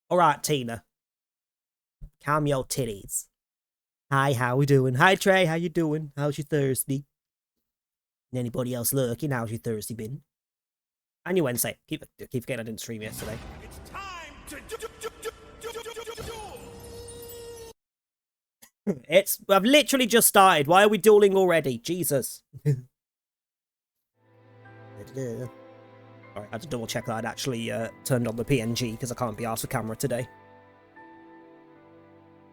All right, Tina. Calm your titties. Hi, how we doing? Hi, Trey. How you doing? How's your Thursday? Anybody else lurking? How's your Thursday been? And your Wednesday. Keep forgetting I didn't stream yesterday. It's time to I've literally just started. Why are we dueling already? Jesus. Alright, I had to double check that I'd actually turned on the PNG because I can't be asked for camera today.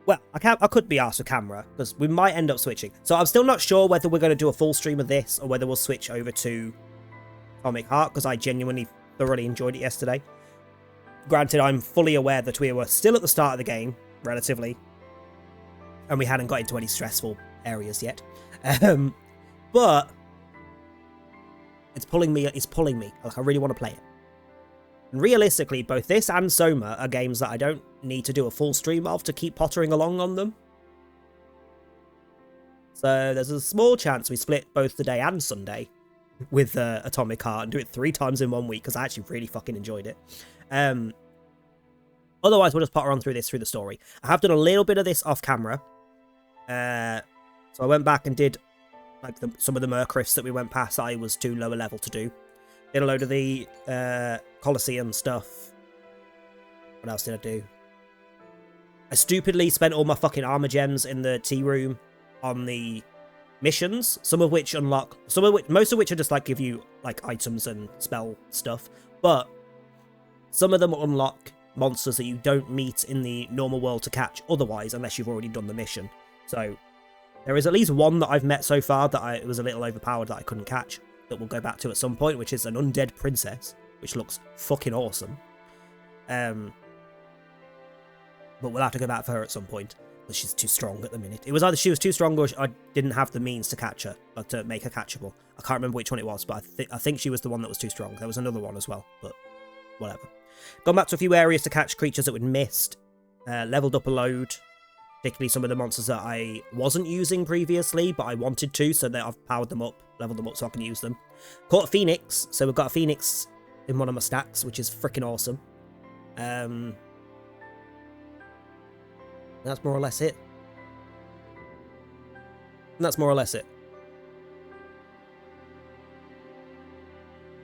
Well, I could be asked for camera because we might end up switching. So I'm still not sure whether we're going to do a full stream of this or whether we'll switch over to Atomic Heart because I genuinely thoroughly enjoyed it yesterday. Granted, I'm fully aware that we were still at the start of the game, relatively, and we hadn't got into any stressful areas yet. But it's pulling me. Like, I really want to play it. And realistically, both this and Soma are games that I don't need to do a full stream of to keep pottering along on them. So there's a small chance we split both today and Sunday with Atomic Heart and do it 3 times in 1 week because I actually really fucking enjoyed it. Otherwise, we'll just potter on through the story. I have done a little bit of this off camera. So I went back and did like some of the Murkrifts that we went past that I was too lower level to do. Did a load of the Colosseum stuff. What else did I do? I stupidly spent all my fucking armor gems in the tea room on the missions, most of which are just like give you like items and spell stuff, but some of them unlock monsters that you don't meet in the normal world to catch otherwise unless you've already done the mission. So there is at least one that I've met so far that it was a little overpowered that I couldn't catch, that we'll go back to at some point, which is an undead princess, which looks fucking awesome. But we'll have to go back for her at some point, because she's too strong at the minute. It was either she was too strong or I didn't have the means to catch her, like to make her catchable. I can't remember which one it was, but I think she was the one that was too strong. There was another one as well, but whatever. Gone back to a few areas to catch creatures that we'd missed. Leveled up a load, particularly some of the monsters that I wasn't using previously, but I wanted to, so that I've powered them up, leveled them up so I can use them. Caught a Phoenix, so we've got a Phoenix in one of my stacks, which is freaking awesome. That's more or less it.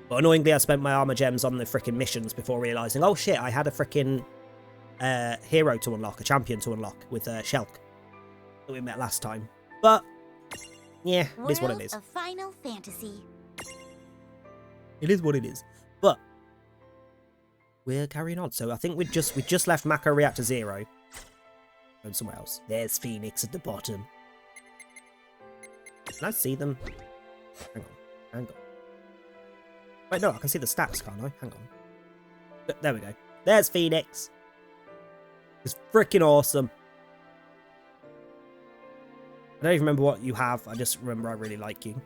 But annoyingly, I spent my armor gems on the freaking missions before realising, oh shit, I had a freaking hero to unlock, a champion to unlock with Shulk that we met last time. But yeah, it is what it is. Of Final Fantasy. It is what it is. But we're carrying on. So I think we just left Mako Reactor 0. Going somewhere else. There's Phoenix at the bottom. Can I see them? Hang on. Wait, no, I can see the stats, can't I? Hang on. There we go. There's Phoenix. It's freaking awesome. I don't even remember what you have. I just remember I really like you.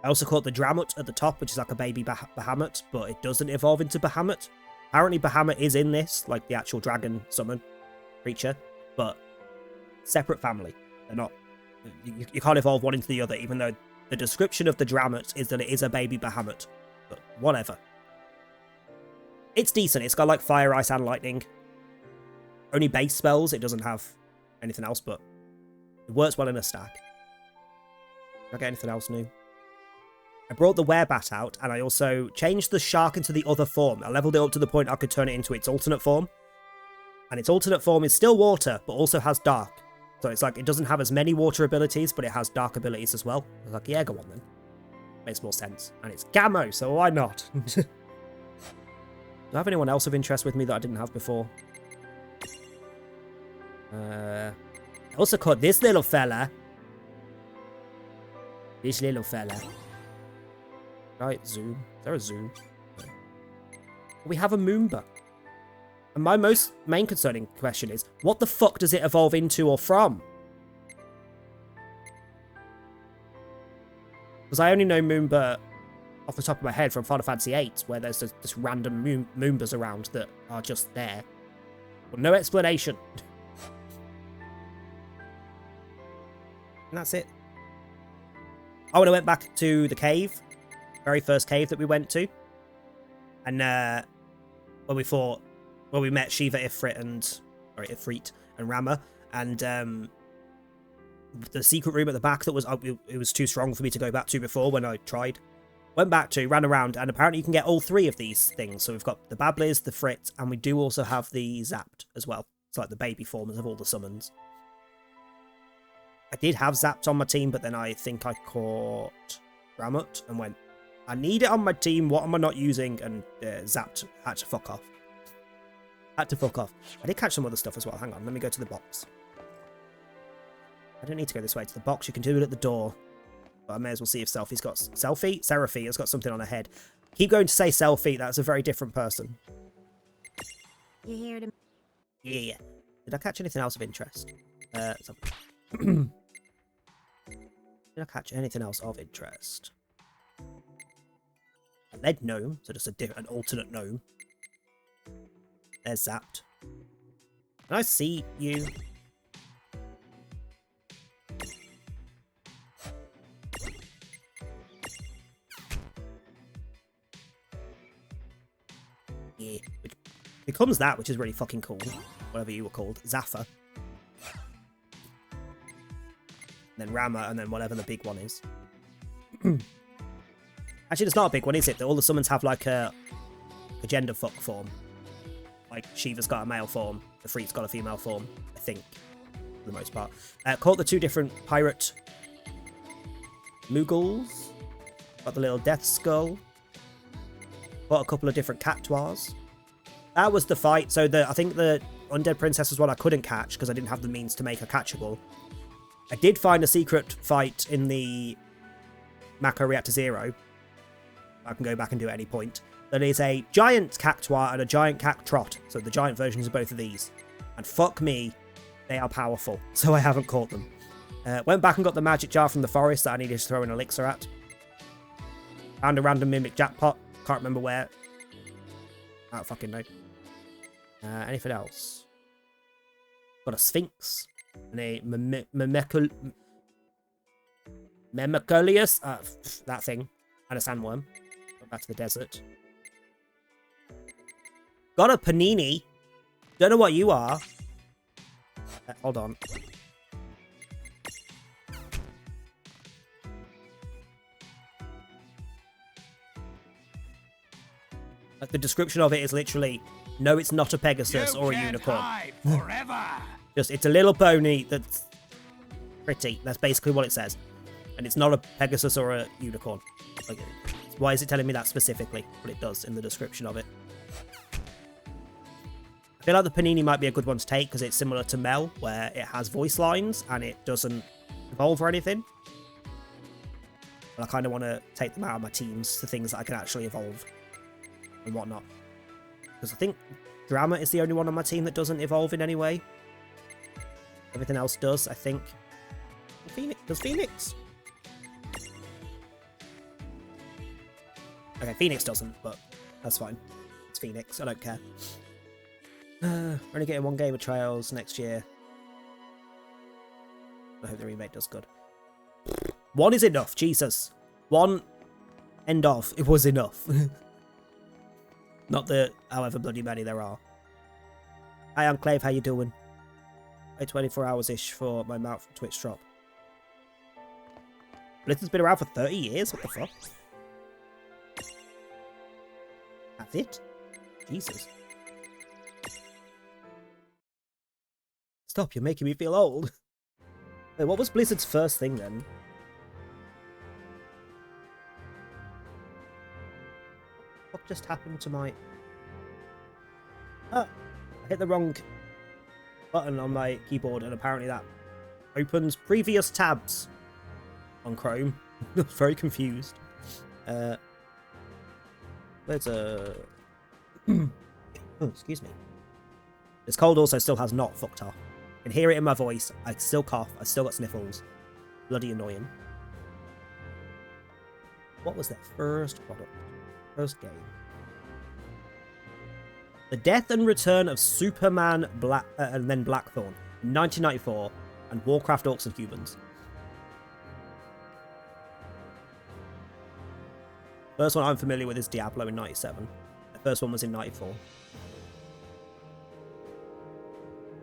I also caught the Dramut at the top, which is like a baby Bahamut, but it doesn't evolve into Bahamut. Apparently Bahamut is in this, like the actual dragon summon creature, but separate family. They're not... You can't evolve one into the other, even though the description of the Dramut is that it is a baby Bahamut. But whatever. It's decent. It's got like fire, ice, and lightning. Only base spells. It doesn't have anything else, but it works well in a stack. Did I get anything else new? I brought the Werebat out, and I also changed the shark into the other form. I leveled it up to the point I could turn it into its alternate form. And its alternate form is still water, but also has dark. So it's like, it doesn't have as many water abilities, but it has dark abilities as well. I was like, yeah, go on then. Makes more sense. And it's Gamo, so why not? Do I have anyone else of interest with me that I didn't have before? I also caught this little fella. Right, zoom. Is there a zoom? We have a Moomba. And my main concerning question is, what the fuck does it evolve into or from? Because I only know Moomba off the top of my head from Final Fantasy VIII, where there's just random Moombas around that are just there. But no explanation. And that's it. Oh, and I went back to the cave. Very first cave that we went to. And when we fought Well, we met Shiva, Ifrit and Rama, and the secret room at the back that was it was too strong for me to go back to before when I tried. Went back to, ran around, and apparently you can get all 3 of these things. So we've got the Babblies, the Frit, and we do also have the Zapped as well. It's like the baby forms of all the summons. I did have Zapped on my team, but then I think I caught Ramut and went, I need it on my team, what am I not using? And Zapped had to fuck off. I did catch some other stuff as well. Hang on, let me go to the box. I don't need to go this way to the box. You can do it at the door. But I may as well see if Selphie's got... Seraphie has got something on her head. Keep going to say Selphie. That's a very different person. You hear them? Yeah. Did I catch anything else of interest? Did I catch anything else of interest? A lead gnome. So just an alternate gnome. There's Zapped. Can I see you? Yeah, which becomes that, which is really fucking cool. Whatever you were called. Zaffa. Then Rama, and then whatever the big one is. Actually, it's not a big one, is it? All the summons have like a gender fuck form. Like, Shiva's got a male form, the Freak's got a female form, I think, for the most part. Caught the 2 different pirate Mughals. Got the little death skull. Got a couple of different Cactuars. That was the fight. So I think the Undead Princess was one I couldn't catch because I didn't have the means to make her catchable. I did find a secret fight in the Mako Reactor Zero. I can go back and do at any point. That is a giant Cactuar and a giant Cactrot. So the giant versions of both of these. And fuck me, they are powerful. So I haven't caught them. Went back and got the magic jar from the forest that I needed to throw an elixir at. Found a random Mimic jackpot. Can't remember where. I don't fucking know. Anything else? Got a Sphinx. And a Memiculius. That thing. And a sandworm. Went back to the desert. Got a Panini. Don't know what you are. Hold on. Like, the description of it is literally, no, it's not a Pegasus or a unicorn. Just, it's a little pony that's pretty. That's basically what it says. And it's not a Pegasus or a unicorn. Like, why is it telling me that specifically? But it does in the description of it. I feel like the Panini might be a good one to take because it's similar to Mel, where it has voice lines and it doesn't evolve or anything. But I kind of want to take them out of my teams to things that I can actually evolve and whatnot. Because I think Drama is the only one on my team that doesn't evolve in any way. Everything else does, I think. Phoenix? Does Phoenix? Okay, Phoenix doesn't, but that's fine. It's Phoenix, I don't care. We're only getting 1 game of Trials next year. I hope the remake does good. 1 is enough, Jesus. 1, end of. It was enough. Not the however bloody many there are. Hi Enclave, how you doing? Wait 24 hours-ish for my mount from Twitch drop. Blizzard's been around for 30 years? What the fuck? That's it? Jesus. Stop, you're making me feel old. Wait, what was Blizzard's first thing then? What just happened to my... Ah, I hit the wrong button on my keyboard and apparently that opens previous tabs on Chrome. I was very confused. There's a... oh, excuse me. This cold also still has not fucked off. I can hear it in my voice. I still cough. I still got sniffles. Bloody annoying. What was that first product? First game. The Death and Return of Superman and then Blackthorn in 1994 and Warcraft Orcs and Humans. First one I'm familiar with is Diablo in 97. The first one was in 94.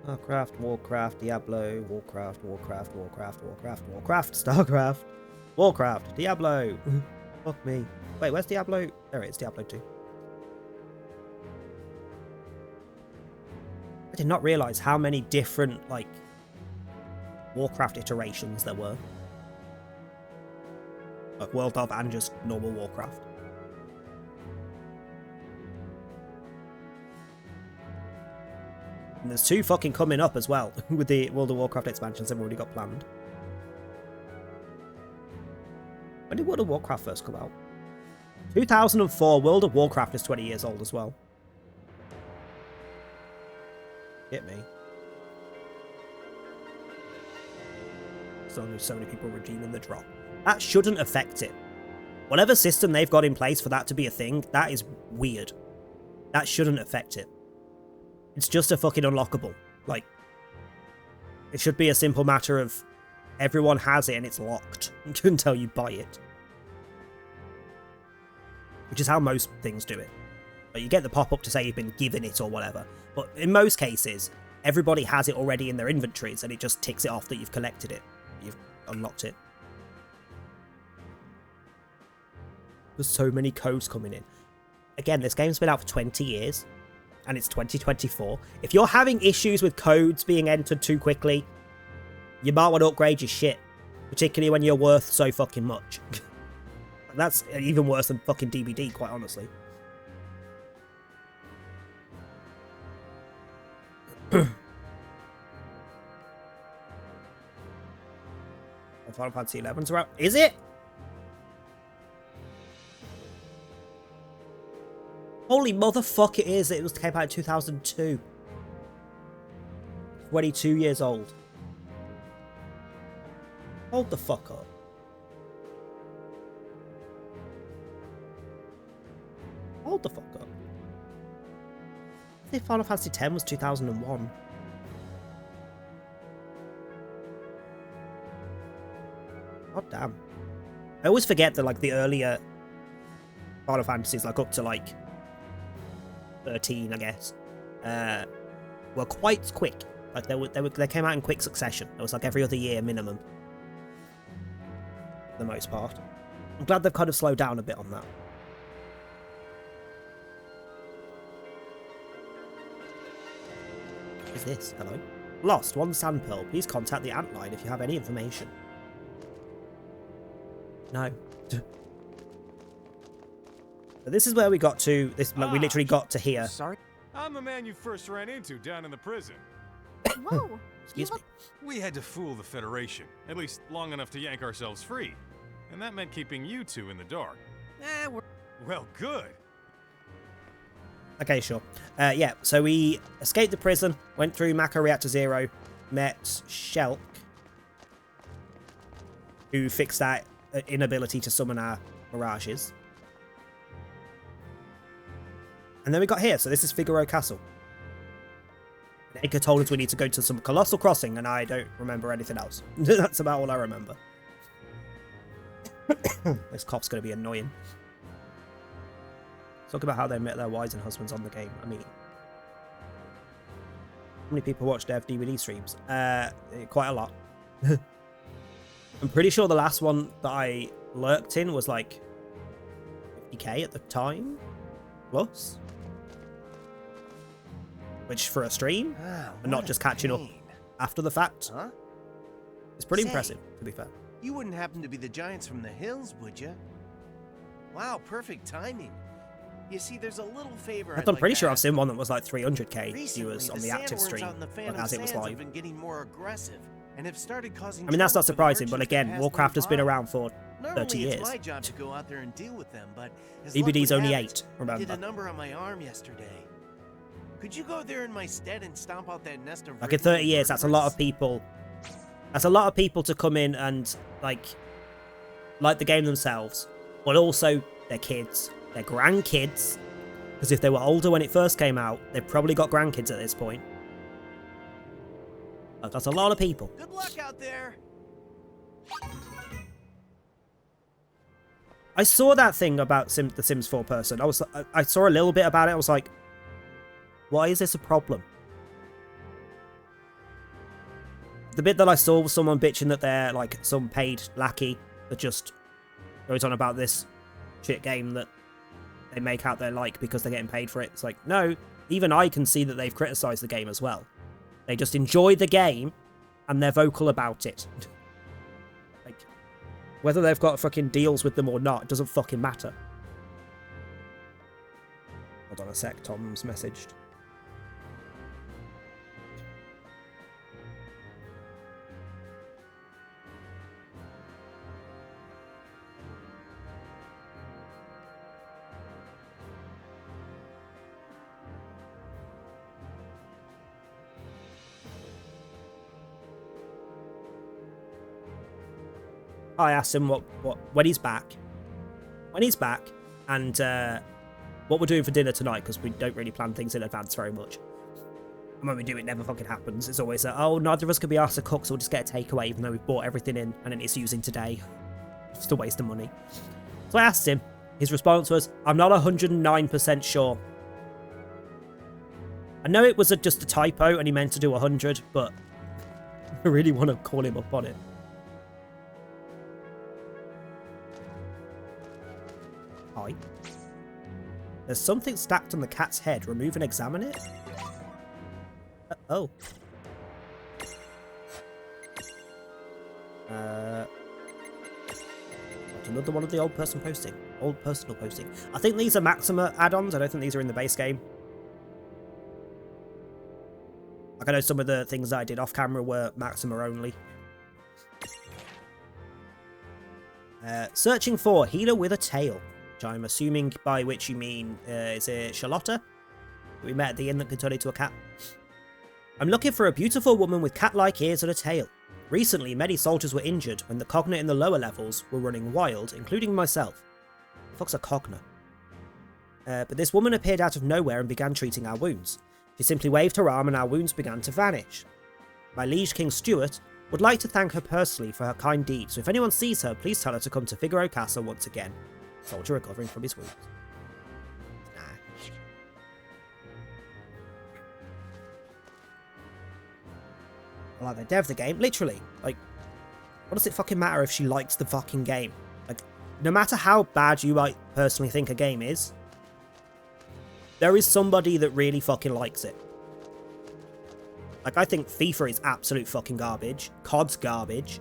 Starcraft, Warcraft, Diablo, Warcraft, Warcraft, Warcraft, Warcraft, Warcraft, Starcraft, Warcraft, Diablo. Fuck me. Wait, where's Diablo? There it is, Diablo 2. I did not realise how many different, like, Warcraft iterations there were. Like World of and just normal Warcraft. And there's 2 fucking coming up as well, with the World of Warcraft expansions they've already got planned. When did World of Warcraft first come out? 2004, World of Warcraft is 20 years old as well. Hit me. So there's so many people redeeming the drop. That shouldn't affect it. Whatever system they've got in place for that to be a thing, that is weird. That shouldn't affect it. It's just a fucking unlockable. Like, it should be a simple matter of everyone has it and it's locked until you buy it. Which is how most things do it. But you get the pop-up to say you've been given it or whatever. But in most cases, everybody has it already in their inventories and it just ticks it off that you've collected it. You've unlocked it. There's so many codes coming in. Again, this game's been out for 20 years. And it's 2024. If you're having issues with codes being entered too quickly, you might want to upgrade your shit. Particularly when you're worth so fucking much. That's even worse than fucking DBD, quite honestly. Final Fantasy 11's around. Is it? Holy motherfucker, it is. It was came out in 2002. 22 years old. Hold the fuck up. Hold the fuck up. I think Final Fantasy X was 2001. God damn. I always forget that, like, the earlier Final Fantasies, like, up to, like, 13, I guess, were quite quick. Like, they came out in quick succession. It was, like, every other year minimum. For the most part. I'm glad they've kind of slowed down a bit on that. What is this? Hello? Lost, 1 sand pearl. Please contact the Antline if you have any information. No. So this is where we got to. We literally got to here. Sorry? I'm the man you first ran into down in the prison. Whoa. Excuse me. We had to fool the Federation, at least long enough to yank ourselves free. And that meant keeping you 2 in the dark. Well, good. Okay, sure. Yeah, so we escaped the prison, went through Mako Reactor Zero, met Shulk, who fixed that inability to summon our mirages. And then we got here, so this is Figaro Castle. Edgar told us we need to go to some Colossal Crossing, and I don't remember anything else. That's about all I remember. This cough's going to be annoying. Talk about how they met their wives and husbands on the game. I mean, how many people watch Dev DVD streams? Quite a lot. I'm pretty sure the last one that I lurked in was like 50k at the time, plus. Which for a stream, and not just catching up after the fact, it's pretty impressive, to be fair. You wouldn't happen to be the Giants from the hills, would you? Wow, perfect timing. You see, there's a little favor. I'm pretty sure I've seen one that was like 300k viewers on the active stream, as it was live. Been getting more aggressive and have started causing. I mean, that's not surprising, but again, Warcraft has been around for 30 years. It's my job to go out there and deal with them, but DBD's only 8, I remember. did a number on my arm yesterday. Could you go there in my stead and stomp out that nest of? Like in 30 years, that's a lot of people. That's a lot of people to come in and like the game themselves, but also their kids, their grandkids. Because if they were older when it first came out, they've probably got grandkids at this point. Like, that's a lot of people. Good luck out there. I saw that thing about the Sims 4 person. I saw a little bit about it. I was like, why is this a problem? The bit that I saw was someone bitching that they're like some paid lackey that just goes on about this shit game that they make out they're like because they're getting paid for it. It's like, no, even I can see that they've criticised the game as well. They just enjoy the game and they're vocal about it. Like, whether they've got fucking deals with them or not, it doesn't fucking matter. Hold on a sec, Tom's messaged. I asked him when he's back. When he's back, and what we're doing for dinner tonight, because we don't really plan things in advance very much. And when we do, it never fucking happens. It's always like, oh, neither of us could be asked to cook, so we'll just get a takeaway, even though we've bought everything in, and then it's using today. Just a waste of money. So I asked him. His response was, I'm not 109% sure. I know it was just a typo, and he meant to do 100, but I really want to call him up on it. Hi. There's something stacked on the cat's head. Remove and examine it? Oh. Another one of the old personal posting. I think these are Maxima add-ons. I don't think these are in the base game. Like, I know some of the things that I did off camera were Maxima only. Searching for healer with a tail. Which I'm assuming by which you mean, is it Charlotta? We met at the inn that can turn into a cat. I'm looking for a beautiful woman with cat-like ears and a tail. Recently, many soldiers were injured when the Cogna in the lower levels were running wild, including myself. The fuck's a Cogna? But this woman appeared out of nowhere and began treating our wounds. She simply waved her arm and our wounds began to vanish. My liege King Stuart would like to thank her personally for her kind deed, so if anyone sees her, please tell her to come to Figaro Castle once again. Soldier recovering from his wounds. Nah. I like the dev of the game. Literally. Like, what does it fucking matter if she likes the fucking game? Like, no matter how bad you might personally think a game is, there is somebody that really fucking likes it. Like, I think FIFA is absolute fucking garbage. COD's garbage.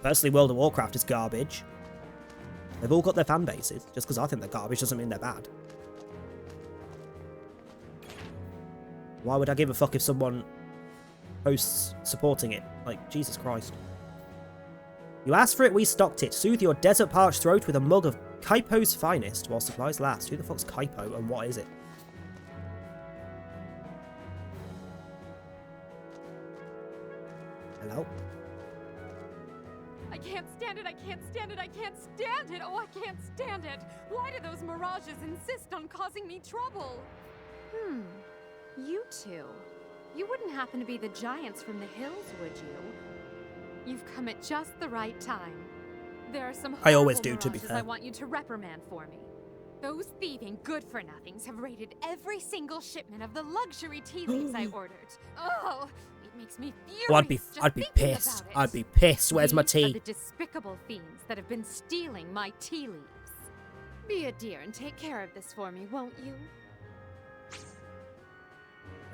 Personally, World of Warcraft is garbage. They've all got their fan bases. Just because I think they're garbage doesn't mean they're bad. Why would I give a fuck if someone posts supporting it? Like, Jesus Christ. You asked for it, we stocked it. Soothe your desert-parched throat with a mug of Kaipo's finest while supplies last. Who the fuck's Kaipo and what is it? Hello? I can't stand it, I can't stand it, I can't stand it! Oh, I can't stand it! Why do those mirages insist on causing me trouble? You two. You wouldn't happen to be the giants from the hills, would you? You've come at just the right time. There are some I always horrible do, to be mirages fair. I want you to reprimand for me. Those thieving good-for-nothings have raided every single shipment of the luxury tea leaves I ordered. Oh, it makes me furious. Oh, I'd be just pissed. thinking about it. I'd be pissed. Where's my These are tea? the despicable fiends that have been stealing my tea leaves. Be a dear and take care of this for me, won't you?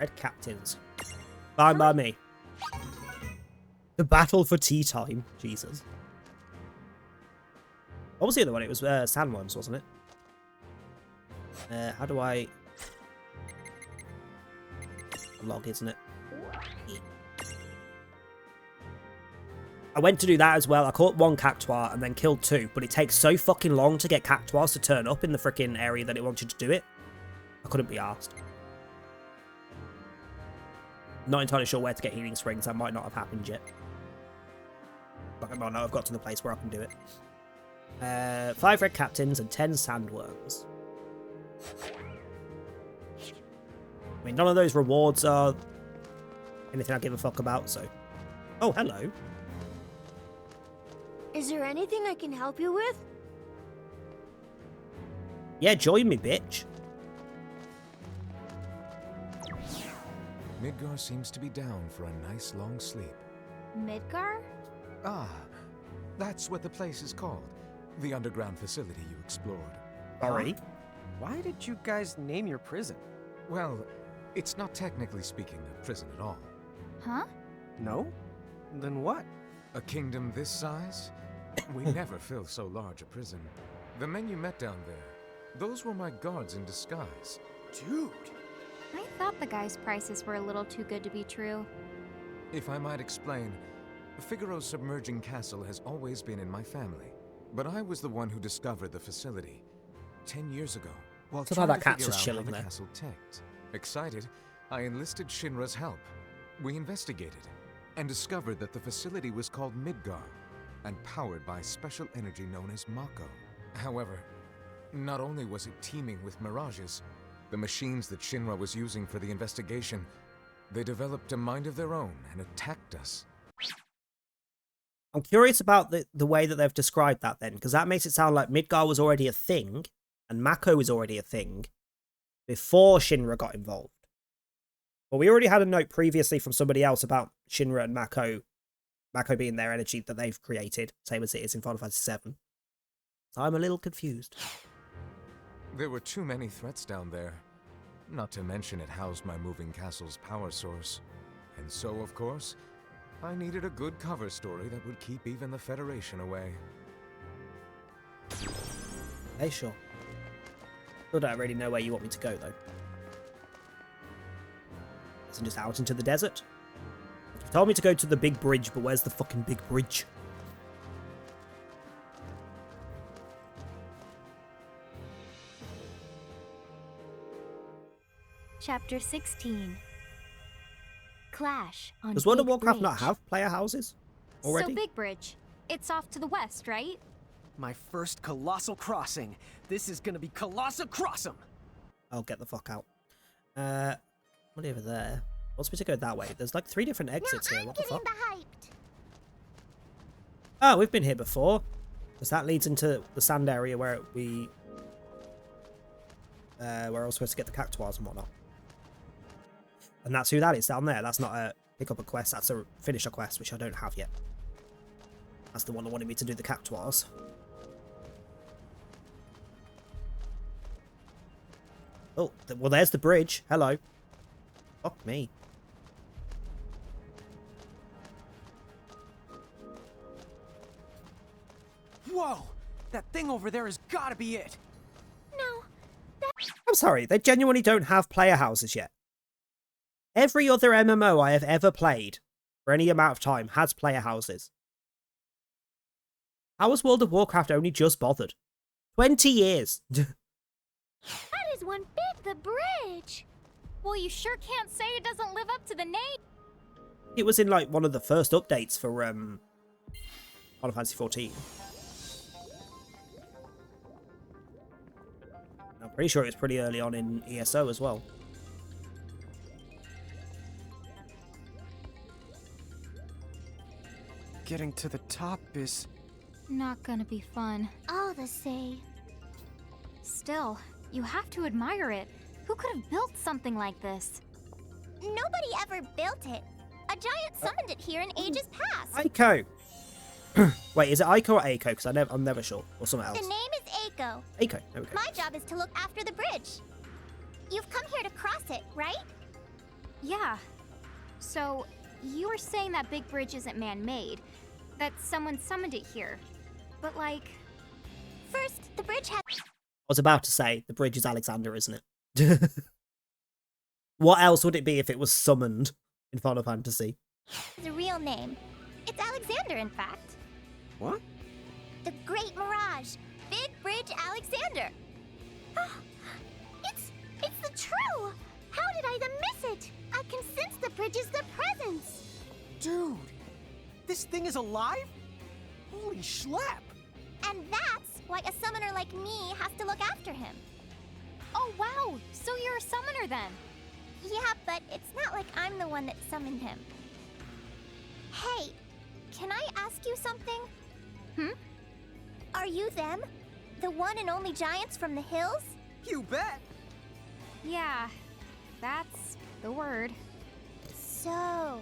Red Captains. Fine by me. The battle for tea time. Jesus. What was the other one? It was sandworms, wasn't it? How do I... log, isn't it? I went to do that as well. I caught one cactuar and then killed two, but it takes so fucking long to get cactuars to turn up in the freaking area that it wanted to do it. I couldn't be asked. Not entirely sure where to get healing springs. That might not have happened yet. But I might not have got to the place where I can do it. 5 red captains and 10 sandworms. I mean, none of those rewards are anything I give a fuck about, so... Oh, hello. Is there anything I can help you with? Yeah, join me, bitch. Midgar seems to be down for a nice long sleep. Midgar? Ah, that's what the place is called. The underground facility you explored. Sorry. Why did you guys name your prison? Well, it's not technically speaking a prison at all. Huh? No? Then what? A kingdom this size? We never fill so large a prison. The men you met down there, those were my guards in disguise. Dude! I thought the guy's prices were a little too good to be true. If I might explain, Figaro's submerging castle has always been in my family. But I was the one who discovered the facility 10 years ago. While So how trying that to cat's figure just out chilling how the there. castle ticked. Excited, I enlisted Shinra's help. We investigated and discovered that the facility was called Midgar and powered by special energy known as Mako. However, not only was it teeming with mirages, the machines that Shinra was using for the investigation, they developed a mind of their own and attacked us. I'm curious about the way that they've described that then, because that makes it sound like Midgar was already a thing, and Mako was already a thing, before Shinra got involved. But we already had a note previously from somebody else about Shinra and Mako being their energy that they've created, same as it is in Final Fantasy VII. So I'm a little confused. There were too many threats down there. Not to mention it housed my moving castle's power source. And so, of course, I needed a good cover story that would keep even the Federation away. Hey, sure. Still don't really know where you want me to go, though. Isn't just out into the desert? You told me to go to the big bridge, but where's the fucking big bridge? Chapter 16. Clash on Does World of Big Warcraft not Bridge. have player houses already? So Big Bridge. It's off to the west, right? My first colossal crossing. This is gonna be colossal crossum! I'll get the fuck out. What over there? Wants me to go that way. There's like 3 different exits here. What the fuck? Oh, we've been here before. Because that leads into the sand area where where I was supposed to get the cactuars and whatnot. And that's who that is down there. That's not a pick up a quest. That's a finish a quest, which I don't have yet. That's the one that wanted me to do the cactuars. Oh, well, there's the bridge. Hello. Fuck me. Whoa! That thing over there has gotta be it! No. I'm sorry, they genuinely don't have player houses yet. Every other MMO I have ever played, for any amount of time, has player houses. How has World of Warcraft only just bothered? 20 years! That is one big the bridge. Well, you sure can't say it doesn't live up to the name. It was in like one of the first updates for Final Fantasy XIV. I'm pretty sure it was pretty early on in ESO as well. Getting to the top is... Not gonna be fun. All the say. Still, you have to admire it. Who could have built something like this? Nobody ever built it. A giant summoned it here in ages past. Aiko! Wait, is it Aiko or Aiko? Because I'm never sure. Or something else. The name is Aiko. Aiko, there we go. My job is to look after the bridge. You've come here to cross it, right? Yeah. So, you were saying that Big Bridge isn't man-made. That someone summoned it here. But like... First, the bridge has I was about to say, the bridge is Alexander, isn't it? What else would it be if it was summoned in Final Fantasy? a real name. It's Alexander, in fact. What? The Great Mirage. Big Bridge Alexander. It's the true. How did I even miss it? I can sense the bridge is the presence. Dude! This thing is alive? Holy schlep! And that's why a summoner like me has to look after him. Oh wow! So you're a summoner then? Yeah, but it's not like I'm the one that summoned him. Hey, can I ask you something? Are you them? The one and only giants from the hills? You bet! Yeah, that's the word. So,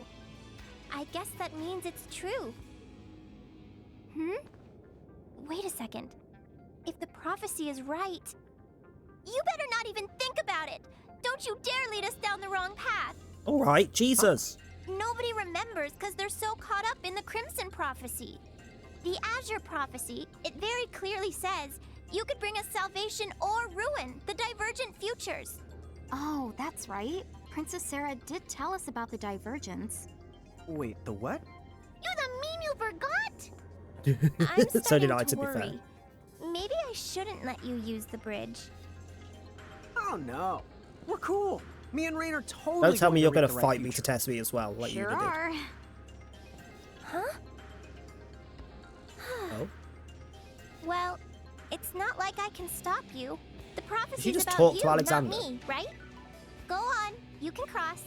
I guess that means it's true. Wait a second. If the prophecy is right, you better not even think about it. Don't you dare lead us down the wrong path. All right, Jesus. Nobody remembers because they're so caught up in the Crimson Prophecy. The Azure Prophecy, it very clearly says you could bring us salvation or ruin, the divergent futures. Oh, that's right. Princess Sarah did tell us about the divergence. Wait, the what? You the mean you forgot? I'm So starting did I, to be worry. fair. Maybe I shouldn't let you use the bridge. Oh no. We're cool. Me and Rain are totally Don't tell me you're going gonna to fight me to test me as well, like Sure you did. are. Huh? Oh. Well, it's not like I can stop you. The prophecy's just about talk you, to Alexander? not me, right? Go on, you can cross.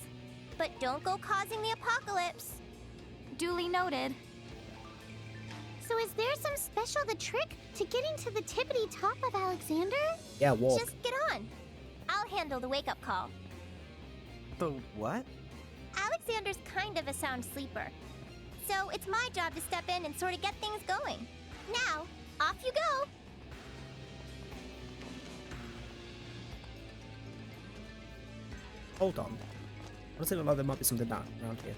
But don't go causing the apocalypse. Duly noted. So is there some special the trick to getting to the tippity top of Alexander? Yeah, walk. Just get on. I'll handle the wake-up call. The what? Alexander's kind of a sound sleeper. So it's my job to step in and sort of get things going. Now, off you go. Hold on. Does it look like there might be something down around here?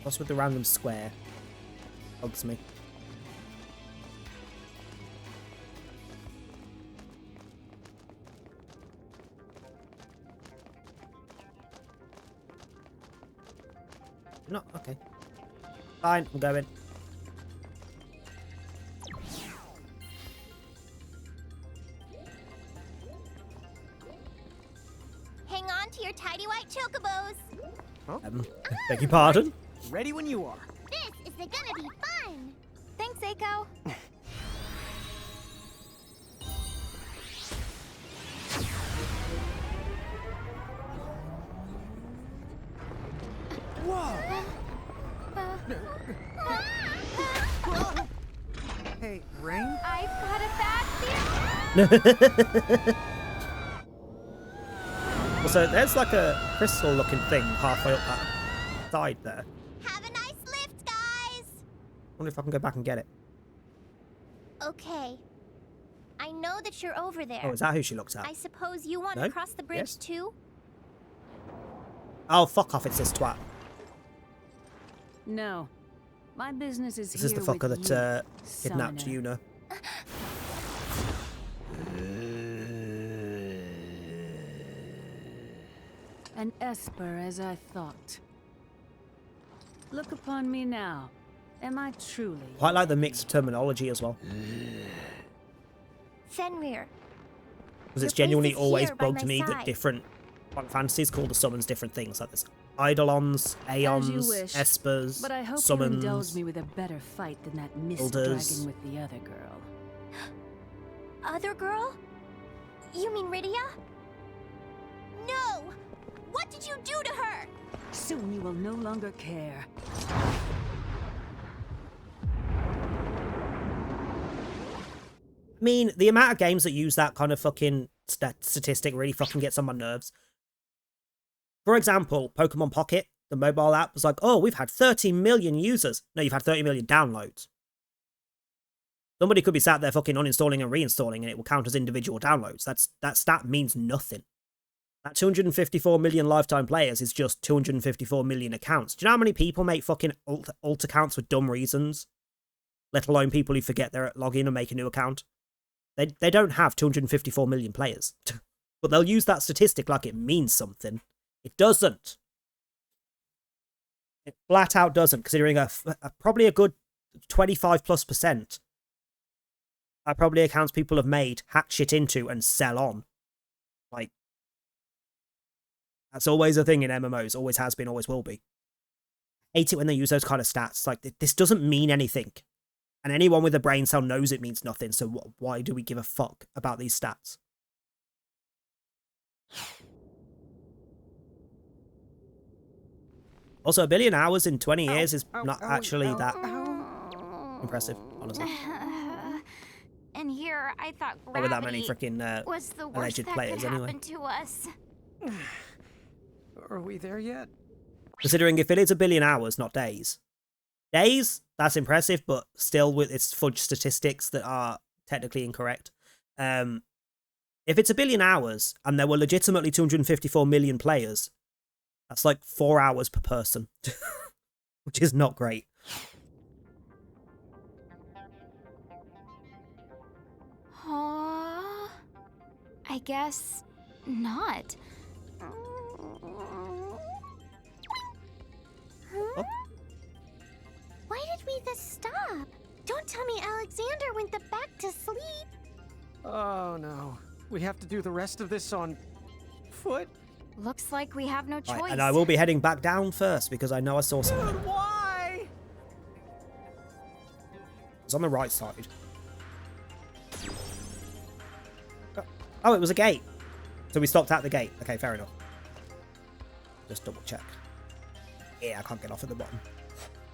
What's with the random square? Bugs me. No, okay. Fine, I'm going. Hang on to your tidy white chocobos. Beg your pardon? Ready when you are. This is gonna be fun. Thanks, Eiko. Hey, Rain? I've got a bad feeling. Also, there's like a crystal looking thing halfway up that side there. Have a nice lift, guys. Wonder if I can go back and get it. Okay. I know that you're over there. Oh, is that who she looks at? I suppose you want No? to cross the bridge Yes. too? Oh, fuck off, it's this twat. No. My business is This is the here fucker with that you, kidnapped Summoner. Yuna. An Esper as I thought. Look upon me now. Am I truly? Quite like the mix of terminology as well. Fenrir. Because it's Your genuinely place is always here by bugged my me that side. different Final Fantasies call the summons different things. Like there's Eidolons, As you Aeons, wish, Espers, but I hope summons. you indulge me with a better fight than that mist Elders. dragon with the other girl. Other girl? You mean Rydia? No! What did you do to her? Soon you will no longer care. I mean, the amount of games that use that kind of fucking statistic really fucking gets on my nerves. For example, Pokemon Pocket, the mobile app, was like, oh, we've had 30 million users. No, you've had 30 million downloads. Somebody could be sat there fucking uninstalling and reinstalling and it will count as individual downloads. That stat means nothing. That 254 million lifetime players is just 254 million accounts. Do you know how many people make fucking alt accounts for dumb reasons? Let alone people who forget their login and make a new account. They don't have 254 million players. But they'll use that statistic like it means something. It doesn't. It flat out doesn't, considering probably a good 25+% are probably accounts people have made, hack shit into, and sell on. Like, that's always a thing in MMOs. Always has been, always will be. Hate it when they use those kind of stats. Like, this doesn't mean anything. And anyone with a brain cell knows it means nothing, so why do we give a fuck about these stats? Also, 1 billion hours in 20 years is not actually that impressive, honestly. And here, I thought Not with that many gravity freaking was the worst alleged that players, could anyway. happen to us. Are we there yet? Considering if it is a billion hours, not days. Days, that's impressive, but still with its fudge statistics that are technically incorrect. If it's a billion hours and there were legitimately 254 million players, that's like 4 hours per person, which is not great. I guess not. Huh? Why did we just stop? Don't tell me Alexander went back to sleep. Oh no. We have to do the rest of this on foot? Looks like we have no choice. Right, and I will be heading back down first because I know I saw something. Dude, why? It's on the right side. Oh, it was a gate. So we stopped at the gate. Okay, fair enough. Just double check. Yeah, I can't get off at the bottom.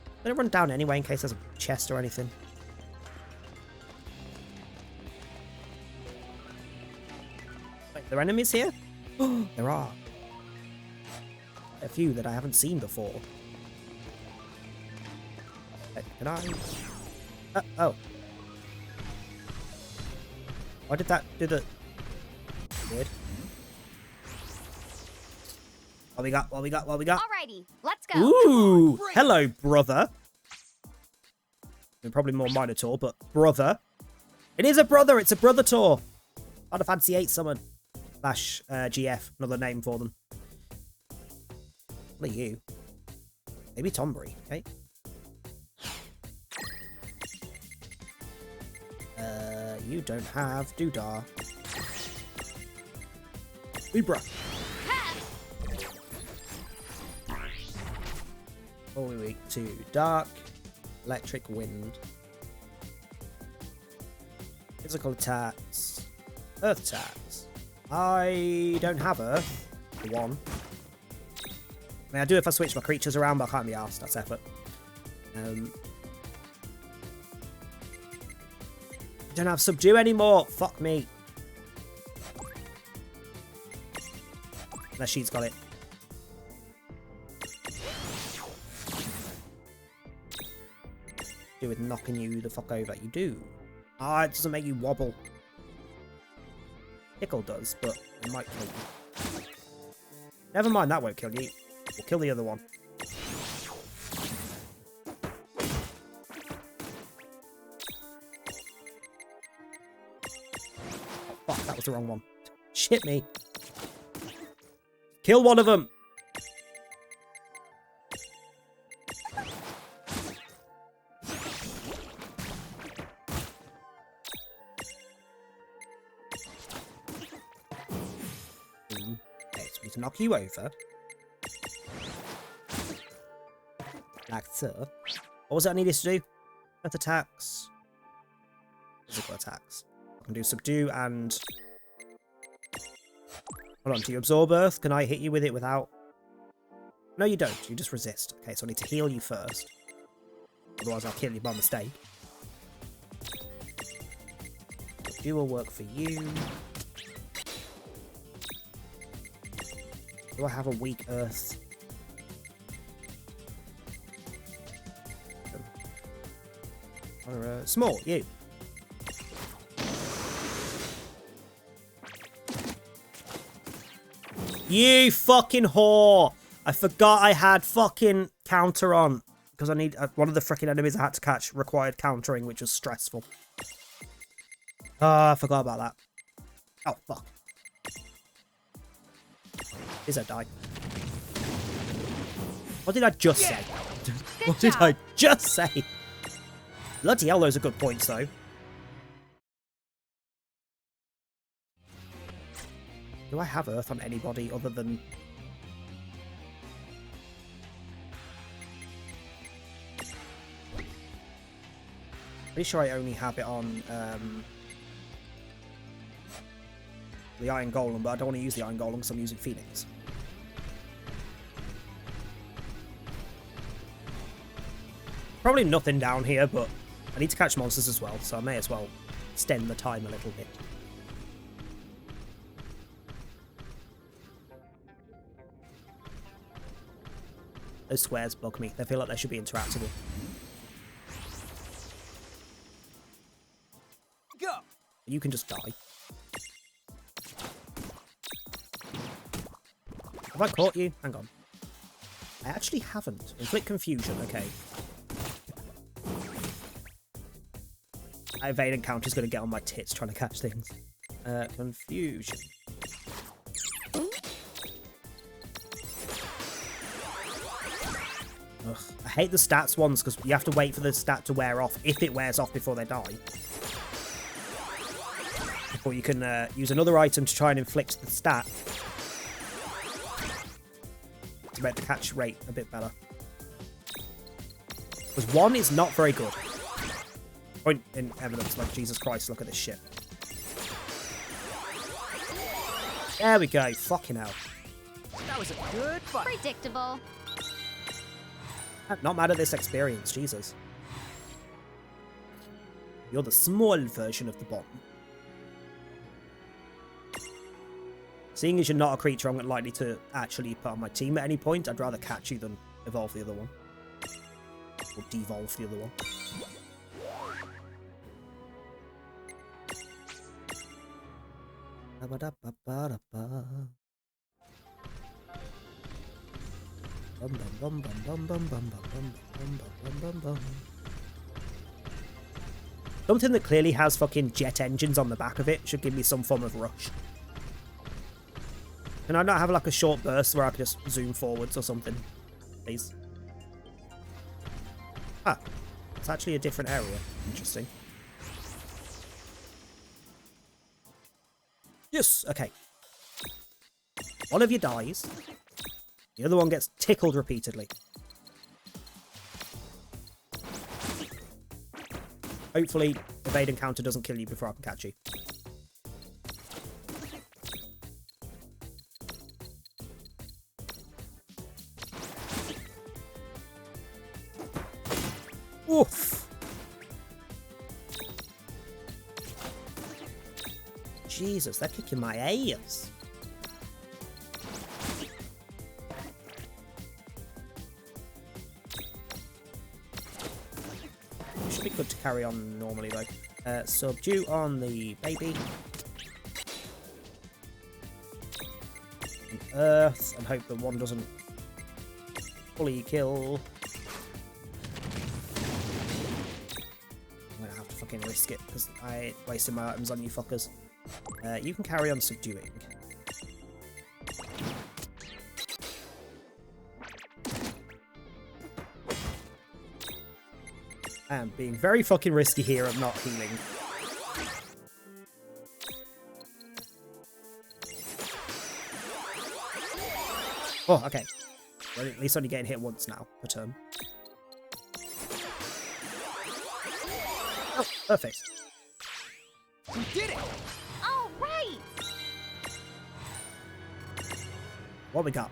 I'm gonna run down anyway in case there's a chest or anything. Wait, are there enemies here? There are. A few that I haven't seen before. Can I? Oh. Why did that do the... Weird. What we got? What we got? What we got? Alrighty, let's go. Ooh, hello, brother. And probably more Minotaur, but brother. It is a brother. It's a brother tour. Final Fantasy VIII summon. Slash GF, another name for them. What are you? Maybe Tombury, okay? You don't have Doodah. Libra. Oh, we weak to dark, electric, wind, physical attacks, earth attacks. I don't have earth, for one. I mean, I do if I switch my creatures around, but I can't be arsed. That's effort. Don't have subdue anymore. Fuck me. Unless she's got it. Do with knocking you the fuck over. You do. Ah, it doesn't make you wobble. Tickle does, but it might kill you. Never mind, that won't kill you. We'll kill the other one. Oh, fuck, that was the wrong one. Shit me. Kill one of them. Okay, so we can knock you over. Like so. What was it I needed to do? Earth attacks. Physical attacks. I can do subdue and... Hold on, do you absorb earth? Can I hit you with it without... No, you don't. You just resist. Okay, so I need to heal you first. Otherwise, I'll kill you by mistake. Subdue will work for you. Do I have a weak earth? Or, small, you. You fucking whore! I forgot I had fucking counter on. Because I need... one of the freaking enemies I had to catch required countering, which was stressful. I forgot about that. Oh, fuck. Is that die? What did I just say? What did I just say? Bloody hell, those are good points, though. Do I have earth on anybody other than... Pretty sure I only have it on the Iron Golem, but I don't want to use the Iron Golem because I'm using Phoenix. Probably nothing down here, but I need to catch monsters as well, so I may as well extend the time a little bit. Those squares bug me. They feel like they should be interactable. Go. You can just die. Have I caught you? Hang on. I actually haven't. Inflict confusion, okay. Evade encounter is going to get on my tits trying to catch things. Confusion. Ugh. I hate the stats ones because you have to wait for the stat to wear off if it wears off before they die. Or you can use another item to try and inflict the stat to make the catch rate a bit better. Because 1 is not very good. Point in evidence, like, Jesus Christ, look at this shit. There we go, fucking hell. That was a good fight. Predictable. I'm not mad at this experience, Jesus. You're the small version of the bomb. Seeing as you're not a creature I'm likely to actually put on my team at any point, I'd rather catch you than evolve the other one. Or devolve the other one. Something that clearly has fucking jet engines on the back of it should give me some form of rush. Can I not have like a short burst where I can just zoom forwards or something, please? Ah, it's actually a different area. Interesting. Yes, okay. One of you dies. The other one gets tickled repeatedly. Hopefully, evade encounter doesn't kill you before I can catch you. Oof! Jesus, they're kicking my ass. Should be good to carry on normally though. Subdue on the baby. And Earth, and hope that one doesn't fully kill. I'm gonna have to fucking risk it because I wasted my items on you fuckers. You can carry on subduing. I am being very fucking risky here of not healing. Oh, okay. Well, at least only getting hit once now per turn. Oh, perfect. You did it! All right! What we got?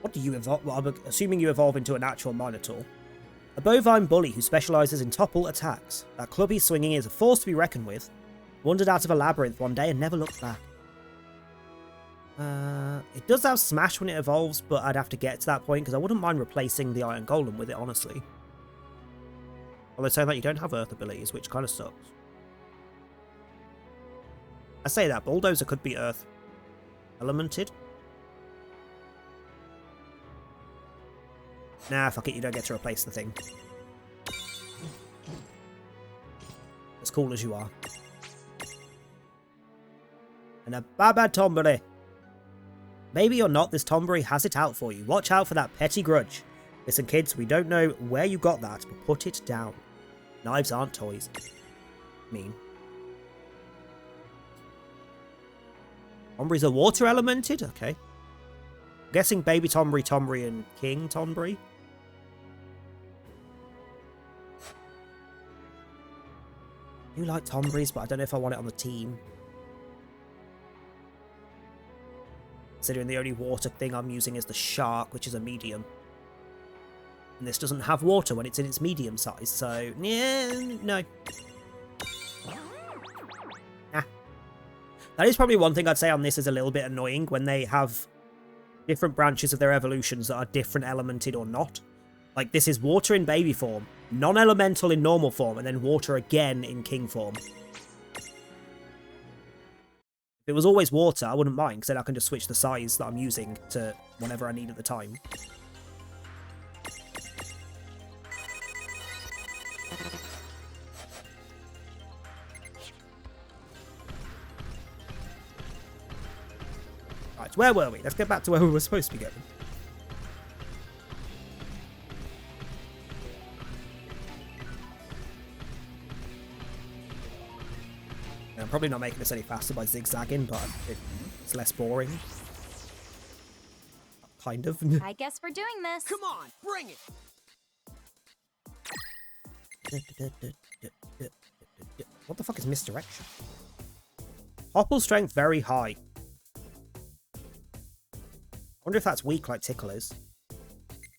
What do you evolve? Well, I'm assuming you evolve into a natural Minotaur. A bovine bully who specialises in topple attacks. That clubby swinging is a force to be reckoned with. Wandered out of a labyrinth one day and never looked back. It does have Smash when it evolves, but I'd have to get to that point because I wouldn't mind replacing the Iron Golem with it, honestly. Although saying that you don't have Earth abilities, which kind of sucks. I say that, Bulldozer could be Earth elemented. Nah, fuck it, you don't get to replace the thing. As cool as you are. And a bad Tombury. Maybe or not, this Tombury has it out for you. Watch out for that petty grudge. Listen, kids, we don't know where you got that, but put it down. Knives aren't toys. Mean. Tombury's a water elemented? Okay. I'm guessing Baby Tombury, and King Tombury. I do like Tomburys, but I don't know if I want it on the team. Considering the only water thing I'm using is the shark, which is a medium. And this doesn't have water when it's in its medium size, so yeah, no. Nah. That is probably one thing I'd say on this is a little bit annoying when they have different branches of their evolutions that are different elemented or not. Like, this is water in baby form, non-elemental in normal form, and then water again in king form. If it was always water, I wouldn't mind, because then I can just switch the size that I'm using to whatever I need at the time. Right, where were we? Let's get back to where we were supposed to be going. I'm probably not making this any faster by zigzagging, but it's less boring. Kind of. I guess we're doing this. Come on, bring it. What the fuck is misdirection? Hopple strength very high. I wonder if that's weak like Tickle is.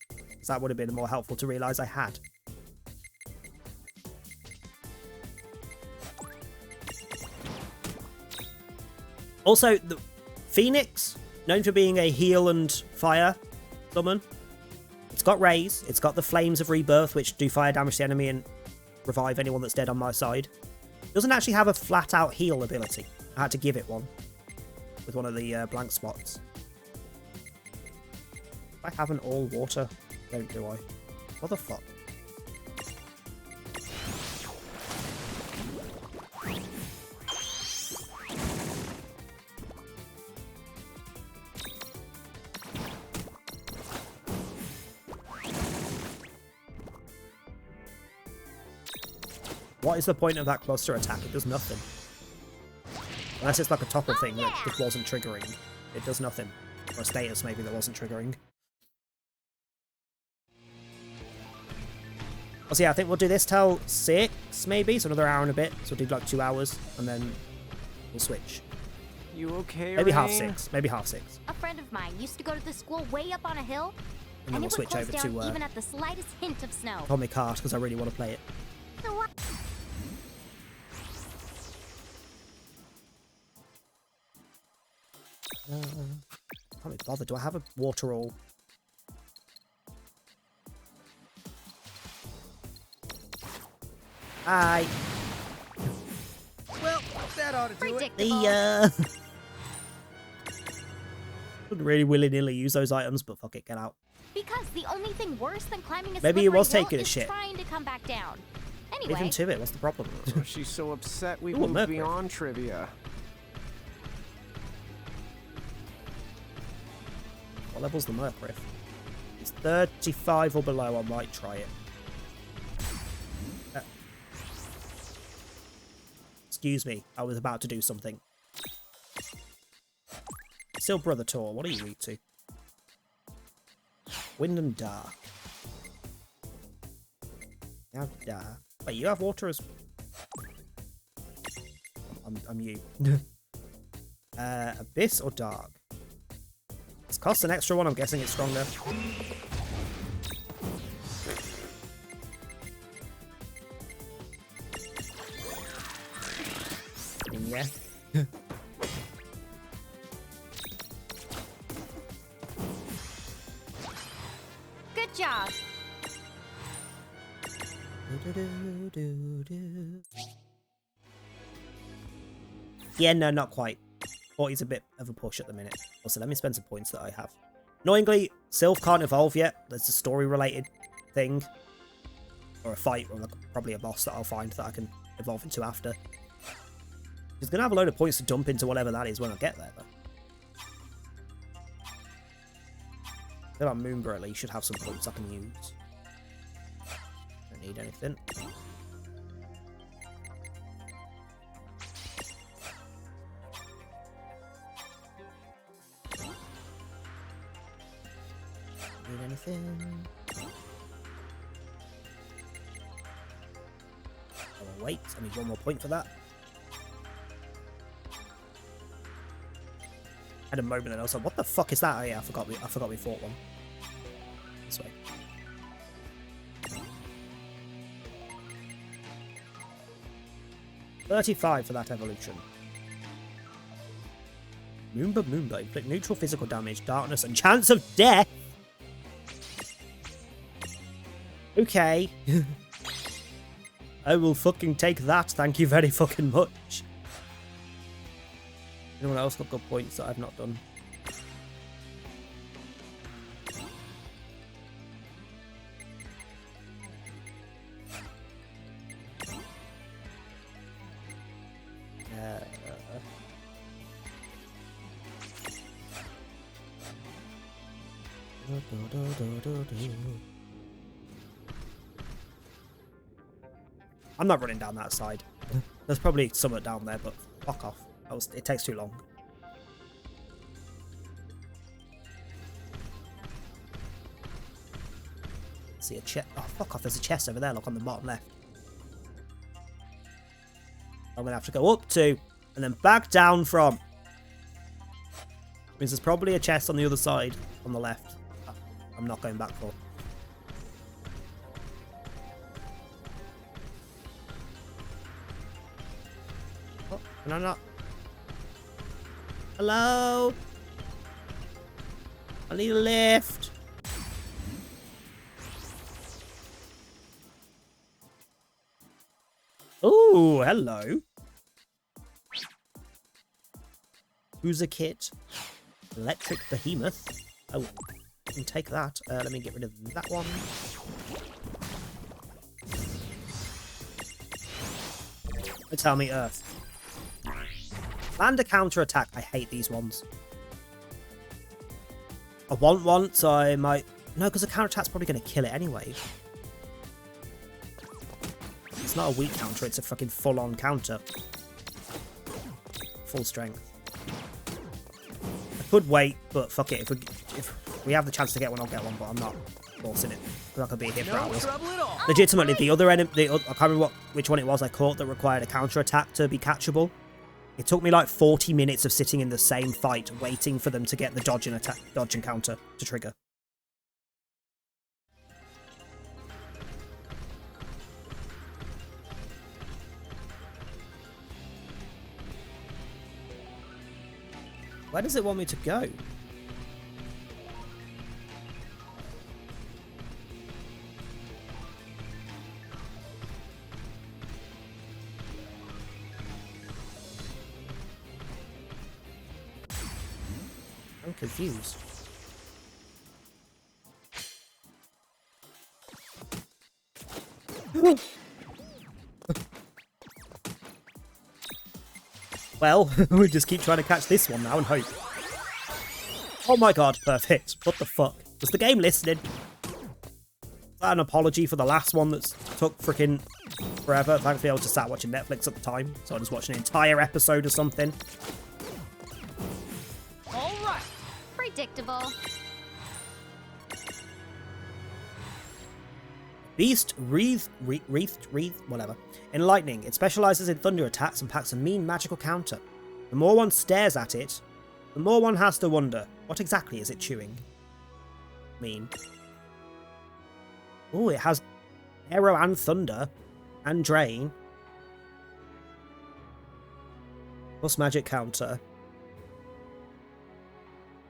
Because that would have been more helpful to realise I had. Also, the Phoenix, known for being a heal and fire summon. It's got Raise, it's got the Flames of Rebirth, which do fire damage to the enemy and revive anyone that's dead on my side. It doesn't actually have a flat-out heal ability. I had to give it one with one of the blank spots. I have an all water, don't do I? What the fuck? What is the point of that cluster attack? It does nothing. Unless it's like a topper thing that just wasn't triggering. It does nothing. Or a status maybe that wasn't triggering. Oh, so yeah, I think we'll do this till 6 maybe, so another hour and a bit. So we'll do like 2 hours and then we'll switch. You okay, Maybe half Rain? 6. Maybe half 6. A friend of mine used to go to the school way up on a hill, And then and we'll it would switch close over down to even at the slightest hint of snow. Atomic Heart because I really want to play it. So what? Can't be bothered. Do I have a water all? Hi. Well, that ought to do it. Predictable. Wouldn't really willy-nilly use those items, but fuck it, get out. Because the only thing worse than climbing a Maybe he slippery was hill taking a is shit. trying to come back down. Leave Anyway, him to it. What's the problem? She's so upset we Ooh, a moved Mercury. beyond trivia. What level's the Mercury? It's 35 or below. I might try it. Excuse me. I was about to do something. Still Brother Tor. What are you weak to? Wind and Dark. Now Dark. Wait, you have water as... I'm you. Abyss or Dark? It's cost an extra one, I'm guessing it's stronger. Yeah. good job. Yeah, no, not quite. 40's a bit of a push at the minute. Also, let me spend some points that I have. Annoyingly, Sylph can't evolve yet. There's a story-related thing. Or a fight, or like probably a boss that I'll find that I can evolve into after. He's going to have a load of points to dump into whatever that is when I get there, though. I feel like Moonborough at least should have some points I can use. Don't need anything. Need anything? Oh, wait, I need one more point for that. I had a moment and I was like, what the fuck is that? Oh yeah, I forgot we fought one. This way. $35 for that evolution. Moomba Moomba. Inflict neutral physical damage, darkness, and chance of death. Okay. I will fucking take that. Thank you very fucking much. Anyone else got good points that I've not done? I'm not running down that side. There's probably somewhere down there, but fuck off. It takes too long. See a chest. Oh, fuck off. There's a chest over there. Look on the bottom left. I'm going to have to go up to and then back down from. Means there's probably a chest on the other side on the left. I'm not going back for. Oh, can I not? Hello? I need a lift. Oh, hello. Who's a kit? Electric Behemoth. Oh, I can take that. Let me get rid of that one. Tell me Earth. Land a counter-attack. I hate these ones. I want one, so I might... No, because the counter-attack's probably going to kill it anyway. It's not a weak counter, it's a fucking full-on counter. Full strength. I could wait, but fuck it. If we have the chance to get one, I'll get one, but I'm not forcing it. Because I could be here for hours. Legitimately, the other enemy... I can't remember which one it was I caught that required a counter-attack to be catchable. It took me like 40 minutes of sitting in the same fight, waiting for them to get the dodge and counter to trigger. Where does it want me to go? I'm confused. Well, we just keep trying to catch this one now and hope. Oh my god, perfect. What the fuck? Was the game listening? Is that an apology for the last one that took freaking forever? Thankfully, I was just sat watching Netflix at the time, so I was watching an entire episode or something. Alright. Predictable. Beast wreathed, whatever. In lightning, it specializes in thunder attacks and packs a mean magical counter. The more one stares at it, the more one has to wonder, what exactly is it chewing? Mean. Oh, it has arrow and thunder and drain. Plus magic counter.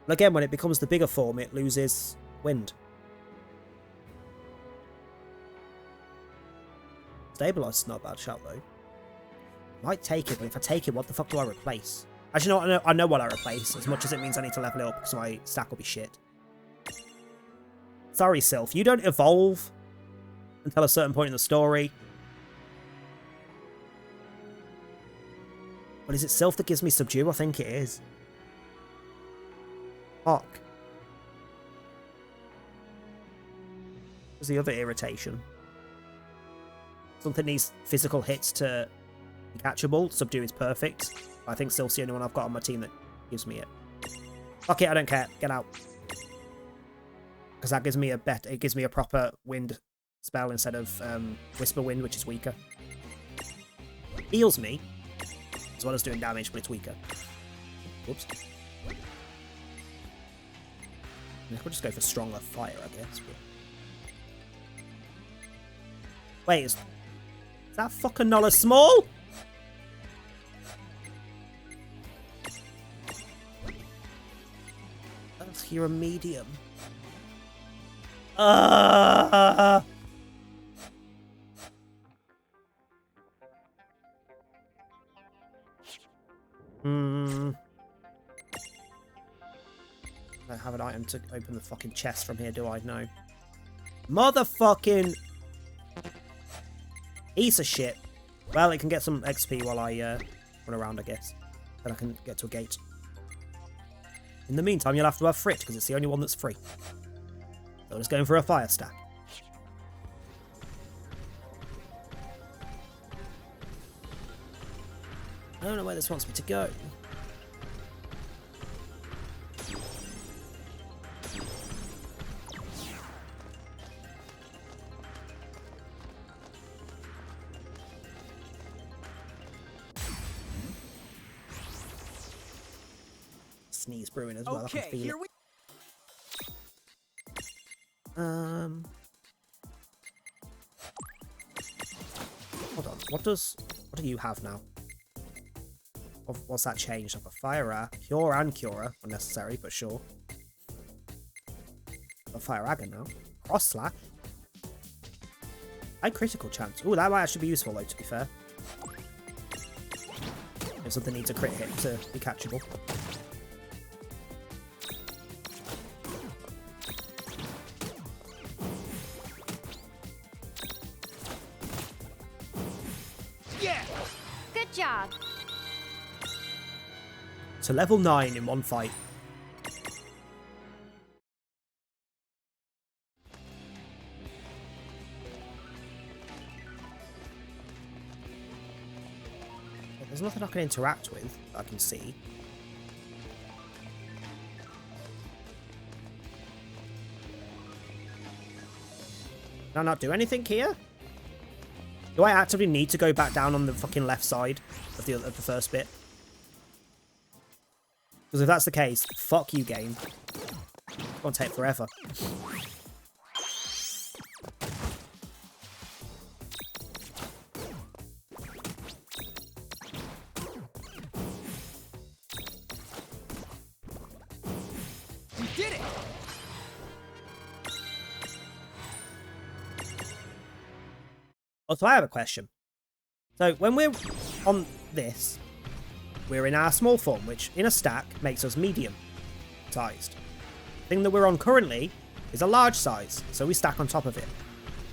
And again, when it becomes the bigger form, it loses wind. Stabilize is not a bad shout though. Might take it, but if I take it, what the fuck do I replace? Actually, no, I know what I replace, as much as it means I need to level it up because my stack will be shit. Sorry, Sylph, you don't evolve until a certain point in the story. But is it Sylph that gives me Subdue? I think it is. Fuck. What's the other irritation? Something needs physical hits to be catchable. Subdue is perfect. I think Sylph's the only one I've got on my team that gives me it. Fuck it, I don't care. Get out. Because that gives me it gives me a proper wind spell instead of Whisper Wind, which is weaker. Heals me, as well as doing damage, but it's weaker. Whoops. I could just go for stronger fire, I guess. But... Wait, is that fucking Nola small? you're a medium. I don't have an item to open the fucking chest from here, do I? No. Motherfucking piece of shit. Well, it can get some XP while I run around, I guess. Then I can get to a gate. In the meantime, you'll have to have Frit, because it's the only one that's free. So I'm just going for a fire stack. I don't know where this wants me to go. Sneeze brewing as well. Okay, I can feel here it. we. Hold on. What do you have now? What's that changed? I've got Fire Rat, Cure and Cura, unnecessary, but sure. I've got Fire Agger now. Cross Slash. And critical chance. Ooh, that might actually be useful though, to be fair. If something needs a crit hit to be catchable. Yeah! Good job. To level 9 in one fight. There's nothing I can interact with that I can see. Can I not do anything here? Do I actively need to go back down on the fucking left side of the first bit? Because if that's the case, fuck you, game. It's gonna take forever. We did it! Also, I have a question. So, when we're on this, we're in our small form, which in a stack makes us medium sized. The thing that we're on currently is a large size, so we stack on top of it.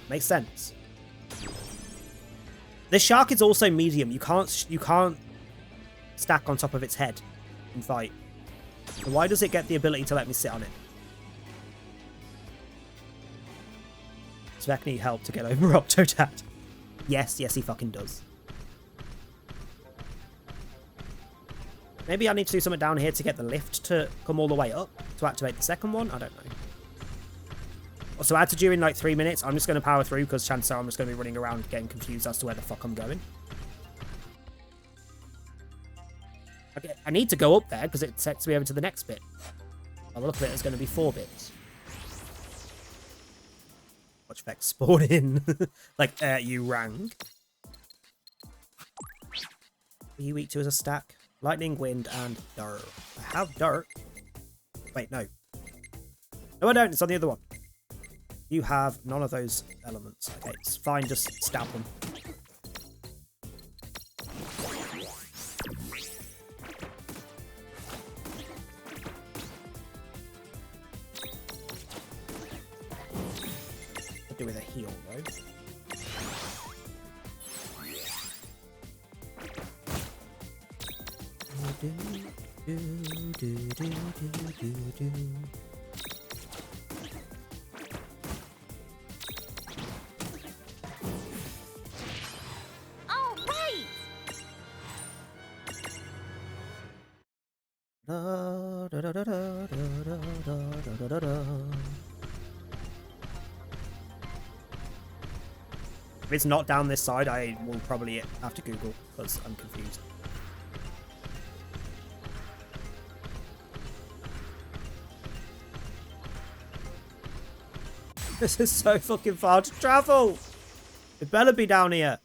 Makes sense. This shark is also medium. You can't stack on top of its head and fight. So why does it get the ability to let me sit on it? Svek need help to get over Octodad. Yes, he fucking does. Maybe I need to do something down here to get the lift to come all the way up to activate the second one. I don't know. So I had to do in like 3 minutes. I'm just going to power through because chances are I'm just going to be running around getting confused as to where the fuck I'm going. Okay, I need to go up there because it takes me over to the next bit. By the look of it, it's going to be 4 bits. Watch Vex spawn in. Like, you rang. Are you weak to as a stack? Lightning, wind, and dirt. I have dirt. Wait, no. No, I don't. It's on the other one. You have none of those elements. Okay, it's fine. Just stab them. Could do with a heal, though. All right! If it's not down this side, I will probably have to Google because I'm confused. This is so fucking far to travel. It better be down here.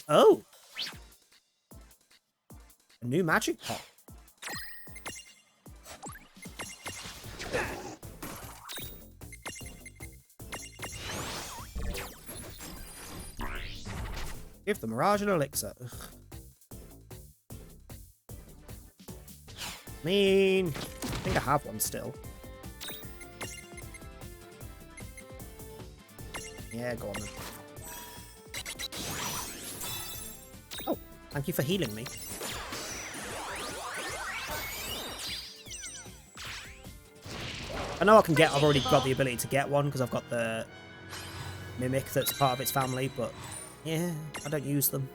Oh. A new magic pot. Give the Mirage an elixir. Ugh. I mean, I think I have one still. Yeah, go on then. Oh, thank you for healing me. I know I can get, I've already got the ability to get one because I've got the Mimic that's part of its family, but yeah, I don't use them.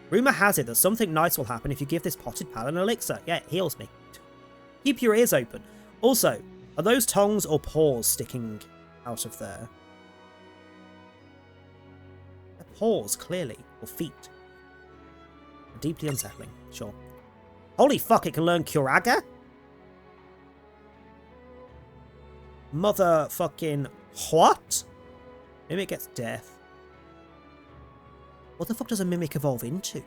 Rumour has it that something nice will happen if you give this potted pal an elixir. Yeah, it heals me. Keep your ears open. Also, are those tongues or paws sticking out of there? They're paws, clearly. Or feet. Deeply unsettling. Sure. Holy fuck, it can learn Curaga? Motherfucking what? Mimic gets death. What the fuck does a Mimic evolve into?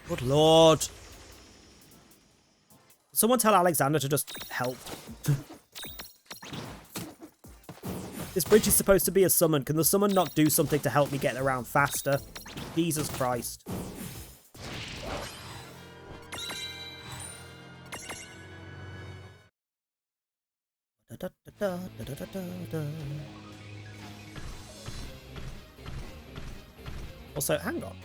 Good lord. Someone tell Alexander to just help. This bridge is supposed to be a summon. Can the summon not do something to help me get around faster? Jesus Christ. Also, hang on.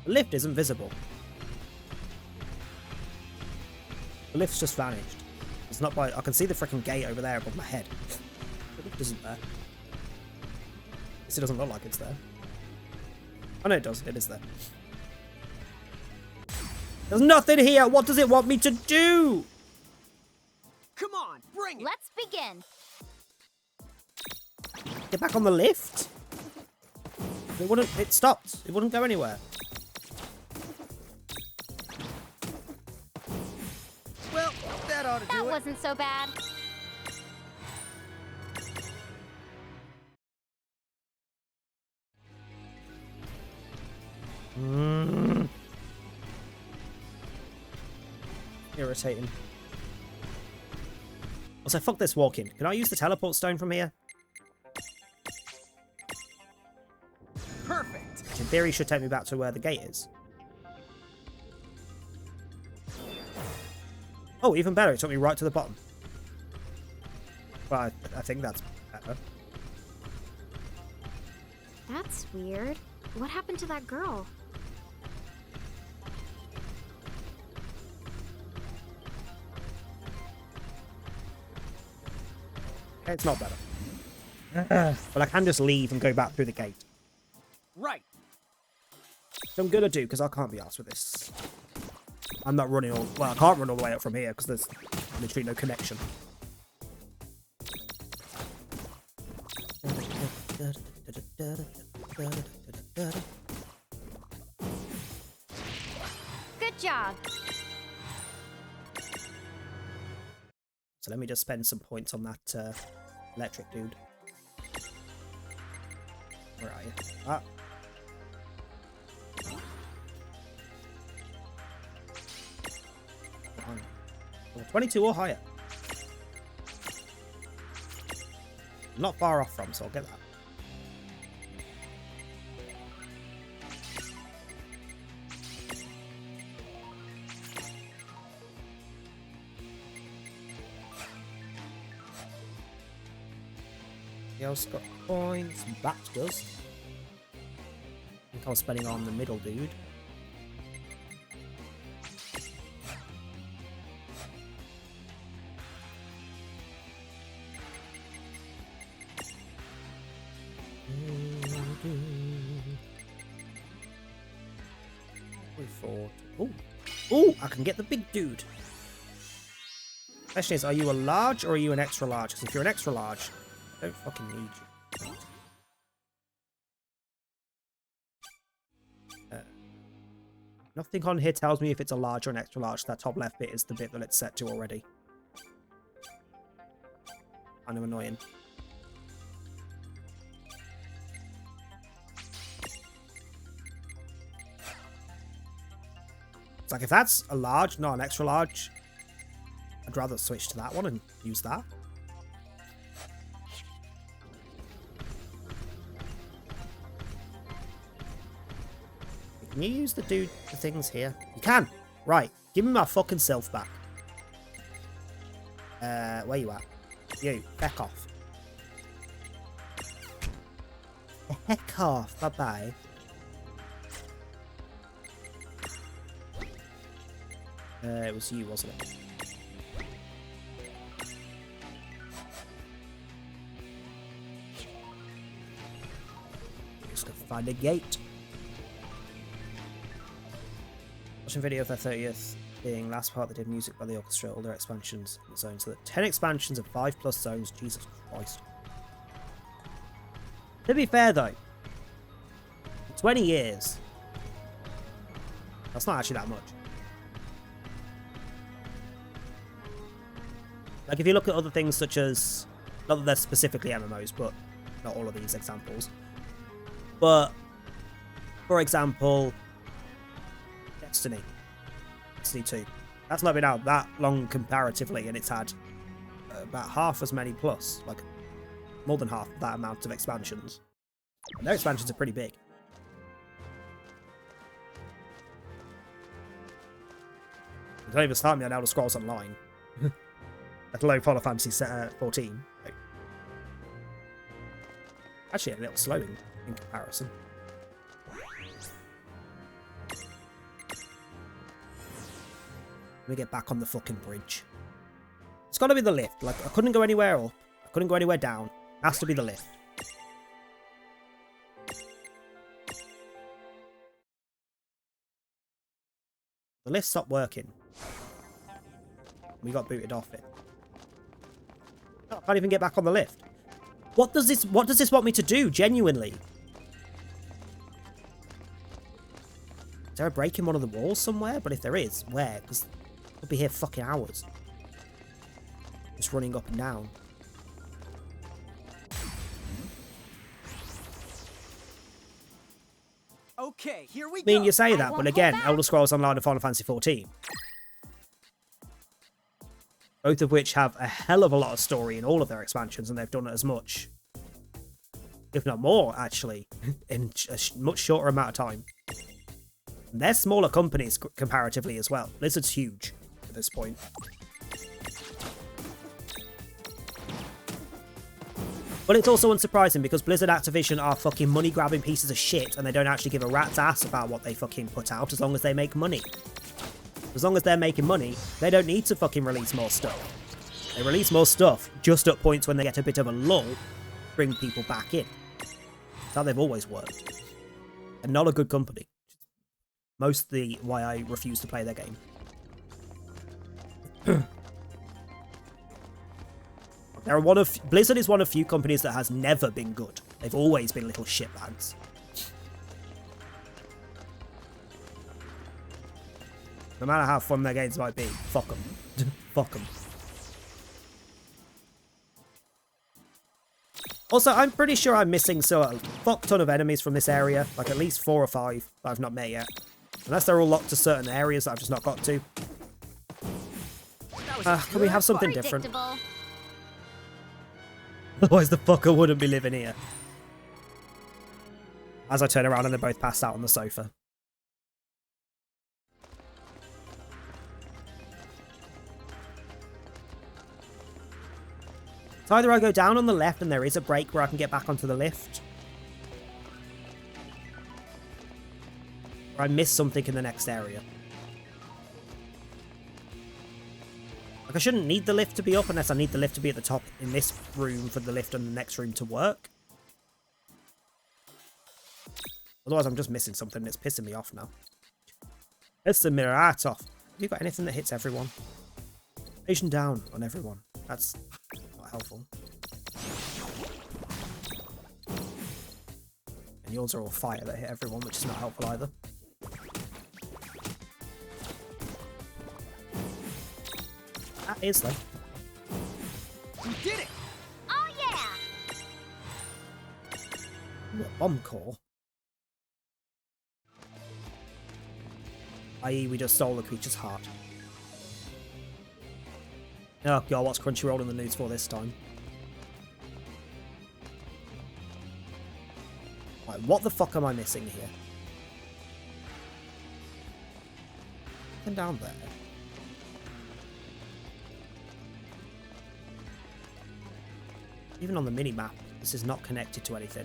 The lift isn't visible. The lift's just vanished. It's not by... I can see the freaking gate over there above my head. The lift isn't there. It doesn't look like it's there. Oh no, it does. It is there. There's nothing here! What does it want me to do? Come on, bring it! Let's begin. Get back on the lift? It wouldn't... It stopped. It wouldn't go anywhere. Well, that ought to do it. That wasn't so bad. Irritating. Also, fuck this walking. Can I use the teleport stone from here? Perfect. Which in theory should take me back to where the gate is. Oh, even better. It took me right to the bottom. Well, I think that's better. That's weird. What happened to that girl? Okay, it's not better. But I can just leave and go back through the gate. Right. Which I'm gonna do, because I can't be arsed with this. I'm not running all... Well, I can't run all the way up from here, because there's literally no connection. Good job. So let me just spend some points on that electric dude. Where are you? Ah. Oh, 22 or higher. Not far off from, so I'll get that. He also got coins. That does. I think I was spending on the middle dude. Oh, I can get the big dude. Question is, are you a large or are you an extra large? Because if you're an extra large, I don't fucking need you. Nothing on here tells me if it's a large or an extra large. That top left bit is the bit that it's set to already. Kind of annoying. It's like if that's a large, not an extra large, I'd rather switch to that one and use that. Can you use the things here? You can! Right. Give me my fucking self back. Where you at? You. Heck off. Heck off. Bye-bye. It was you, wasn't it? Just gonna find a gate. Watching video of their 30th being last part they did music by the orchestra, all their expansions in the zone. So that 10 expansions and 5+ zones. Jesus Christ. To be fair though, 20 years. That's not actually that much. Like if you look at other things such as, not that they're specifically MMOs, but not all of these examples. But, for example, Destiny 2. That's not been out that long comparatively, and it's had about half as many plus, like more than half that amount of expansions. And their expansions are pretty big. Don't even start me on Elder Scrolls Online. Let alone Final Fantasy 14. Actually, a little slow in comparison. Let me get back on the fucking bridge. It's got to be the lift. Like, I couldn't go anywhere up. I couldn't go anywhere down. It has to be the lift. The lift stopped working. We got booted off it. I can't even get back on the lift. What does this want me to do, genuinely? Is there a break in one of the walls somewhere? But if there is, where? Because I'll be here fucking hours. Just running up and down. Okay, here we I mean, go. you say that, but again, Elder Scrolls Online and Final Fantasy 14. Both of which have a hell of a lot of story in all of their expansions, and they've done it as much, if not more, actually, in a much shorter amount of time. And they're smaller companies comparatively as well. Blizzard's huge at this point. But it's also unsurprising because Blizzard Activision are fucking money-grabbing pieces of shit, and they don't actually give a rat's ass about what they fucking put out as long as they make money. As long as they're making money, they don't need to fucking release more stuff. They release more stuff just at points when they get a bit of a lull, bring people back in. That's how they've always worked. And not a good company. Mostly why I refuse to play their game. Blizzard is one of few companies that has never been good. They've always been little shitbags. No matter how fun their games might be, fuck them. Fuck them. Also, I'm pretty sure I'm missing a fuck ton of enemies from this area. Like at least 4 or 5 that I've not met yet. Unless they're all locked to certain areas that I've just not got to. Can we have something different? Otherwise the fucker wouldn't be living here. As I turn around and they're both passed out on the sofa. So either I go down on the left and there is a break where I can get back onto the lift, or I miss something in the next area. Like, I shouldn't need the lift to be up unless I need the lift to be at the top in this room for the lift on the next room to work. Otherwise I'm just missing something and it's pissing me off now. It's the mirror art off. Have you got anything that hits everyone? Station down on everyone. That's not helpful. And yours are all fire that hit everyone, which is not helpful either. That is, though. We did it! Oh yeah! Ooh, a bomb core. I.e. we just stole the creature's heart. Oh god, what's Crunchyroll in the news for this time? Right, what the fuck am I missing here? Nothing down there. Even on the mini-map, this is not connected to anything.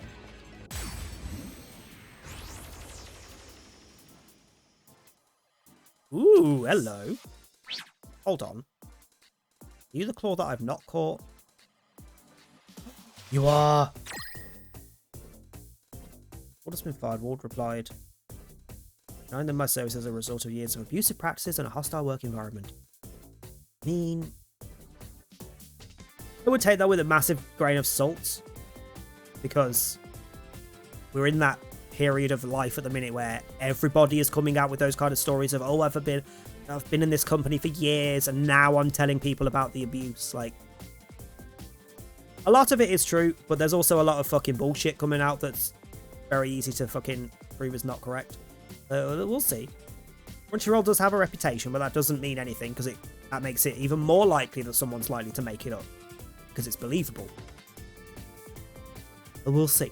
Ooh, hello. Hold on. Are you the claw that I've not caught? You are! Order has been fired. Ward replied, "Knowing that my service is a result of years of abusive practices and a hostile work environment." I mean, I would take that with a massive grain of salt, because we're in that period of life at the minute where everybody is coming out with those kind of stories of, oh, I've been in this company for years and now I'm telling people about the abuse. Like, a lot of it is true, but there's also a lot of fucking bullshit coming out that's very easy to fucking prove is not correct. We'll see. Crunchyroll does have a reputation, but that doesn't mean anything, because that makes it even more likely that someone's likely to make it up, because it's believable. But we'll see.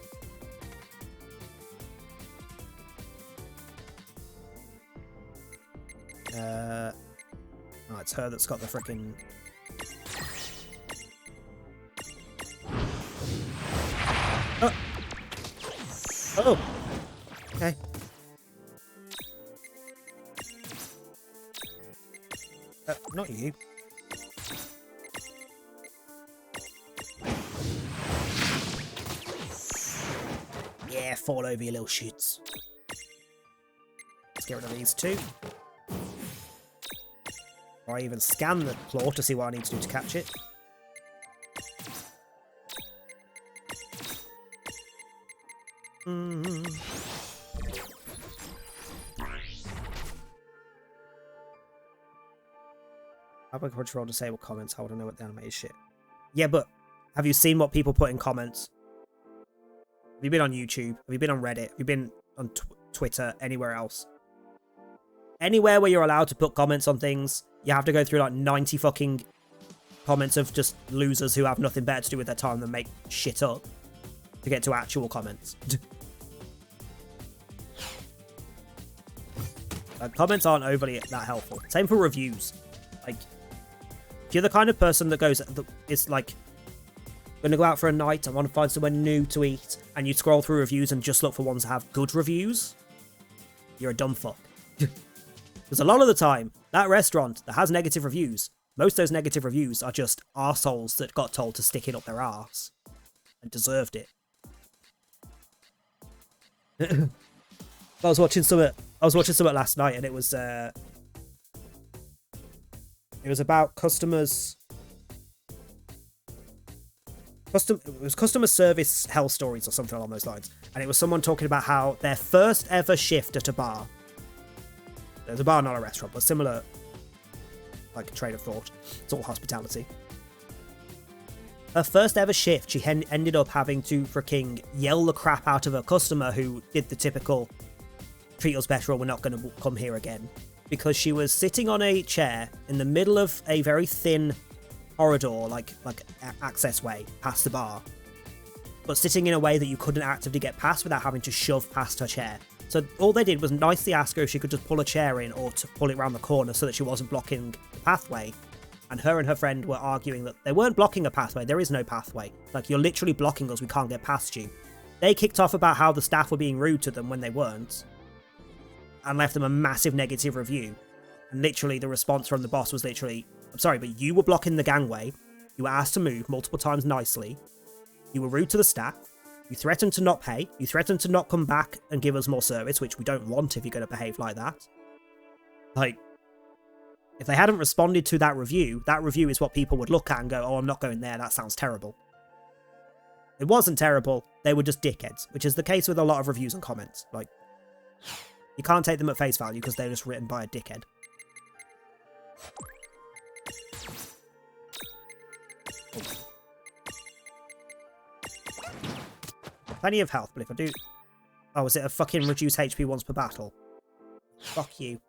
Oh, it's her that's got the frickin'... Oh! Oh! Okay. Not you. Yeah, fall over, you little shits. Let's get rid of these two. Or I even scan the claw to see what I need to do to catch it. How about Crunchyroll disable comments? I want to know what the anime is shit. Yeah, but have you seen what people put in comments? Have you been on YouTube? Have you been on Reddit? Have you been on Twitter? Anywhere else? Anywhere where you're allowed to put comments on things, you have to go through like 90 fucking comments of just losers who have nothing better to do with their time than make shit up to get to actual comments. Comments aren't overly that helpful. Same for reviews. Like, if you're the kind of person that goes, it's like, gonna go out for a night, I want to find somewhere new to eat, and you scroll through reviews and just look for ones that have good reviews, you're a dumb fuck. Because a lot of the time, that restaurant that has negative reviews, most of those negative reviews are just arseholes that got told to stick it up their arse and deserved it. I was watching something last night, and it was about customers. It was customer service hell stories or something along those lines, and it was someone talking about how their first ever shift at a bar. There's a bar, not a restaurant, but similar, like a train of thought. It's all hospitality. Her first ever shift, she ended up having to freaking yell the crap out of a customer who did the typical treat us better or we're not going to come here again. Because she was sitting on a chair in the middle of a very thin corridor, like access way past the bar, but sitting in a way that you couldn't actively get past without having to shove past her chair. So all they did was nicely ask her if she could just pull a chair in or to pull it around the corner so that she wasn't blocking the pathway. And her friend were arguing that they weren't blocking a pathway, there is no pathway. Like, you're literally blocking us, we can't get past you. They kicked off about how the staff were being rude to them when they weren't, and left them a massive negative review. And literally the response from the boss was literally, I'm sorry, but you were blocking the gangway, you were asked to move multiple times nicely, you were rude to the staff, you threatened to not pay, you threatened to not come back and give us more service, which we don't want if you're going to behave like that. Like, If they hadn't responded to that review is what people would look at and go, oh, I'm not going there, that sounds terrible. It wasn't terrible, they were just dickheads, which is the case with a lot of reviews and comments. Like, you can't take them at face value because they're just written by a dickhead. Plenty of health, but if I do... Oh, is it a fucking reduce HP once per battle? Fuck you.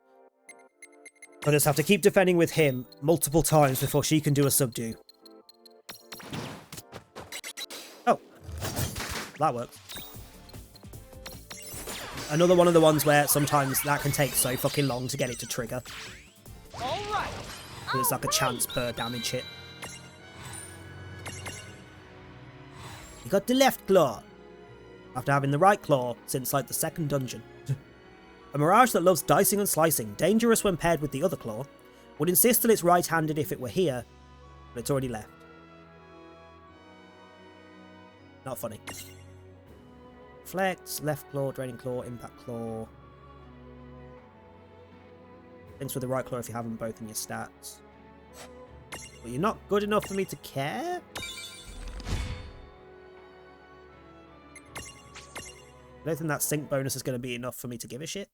I just have to keep defending with him multiple times before she can do a subdue. Oh. That works. Another one of the ones where sometimes that can take so fucking long to get it to trigger. Alright. It's like a chance per damage hit. You got the left claw. After having the right claw since like the second dungeon. A mirage that loves dicing and slicing, dangerous when paired with the other claw, would insist that it's right-handed if it were here, but it's already left. Not funny. Flex, left claw, draining claw, impact claw. Things with the right claw if you have them both in your stats. But you're not good enough for me to care? I don't think that sync bonus is going to be enough for me to give a shit.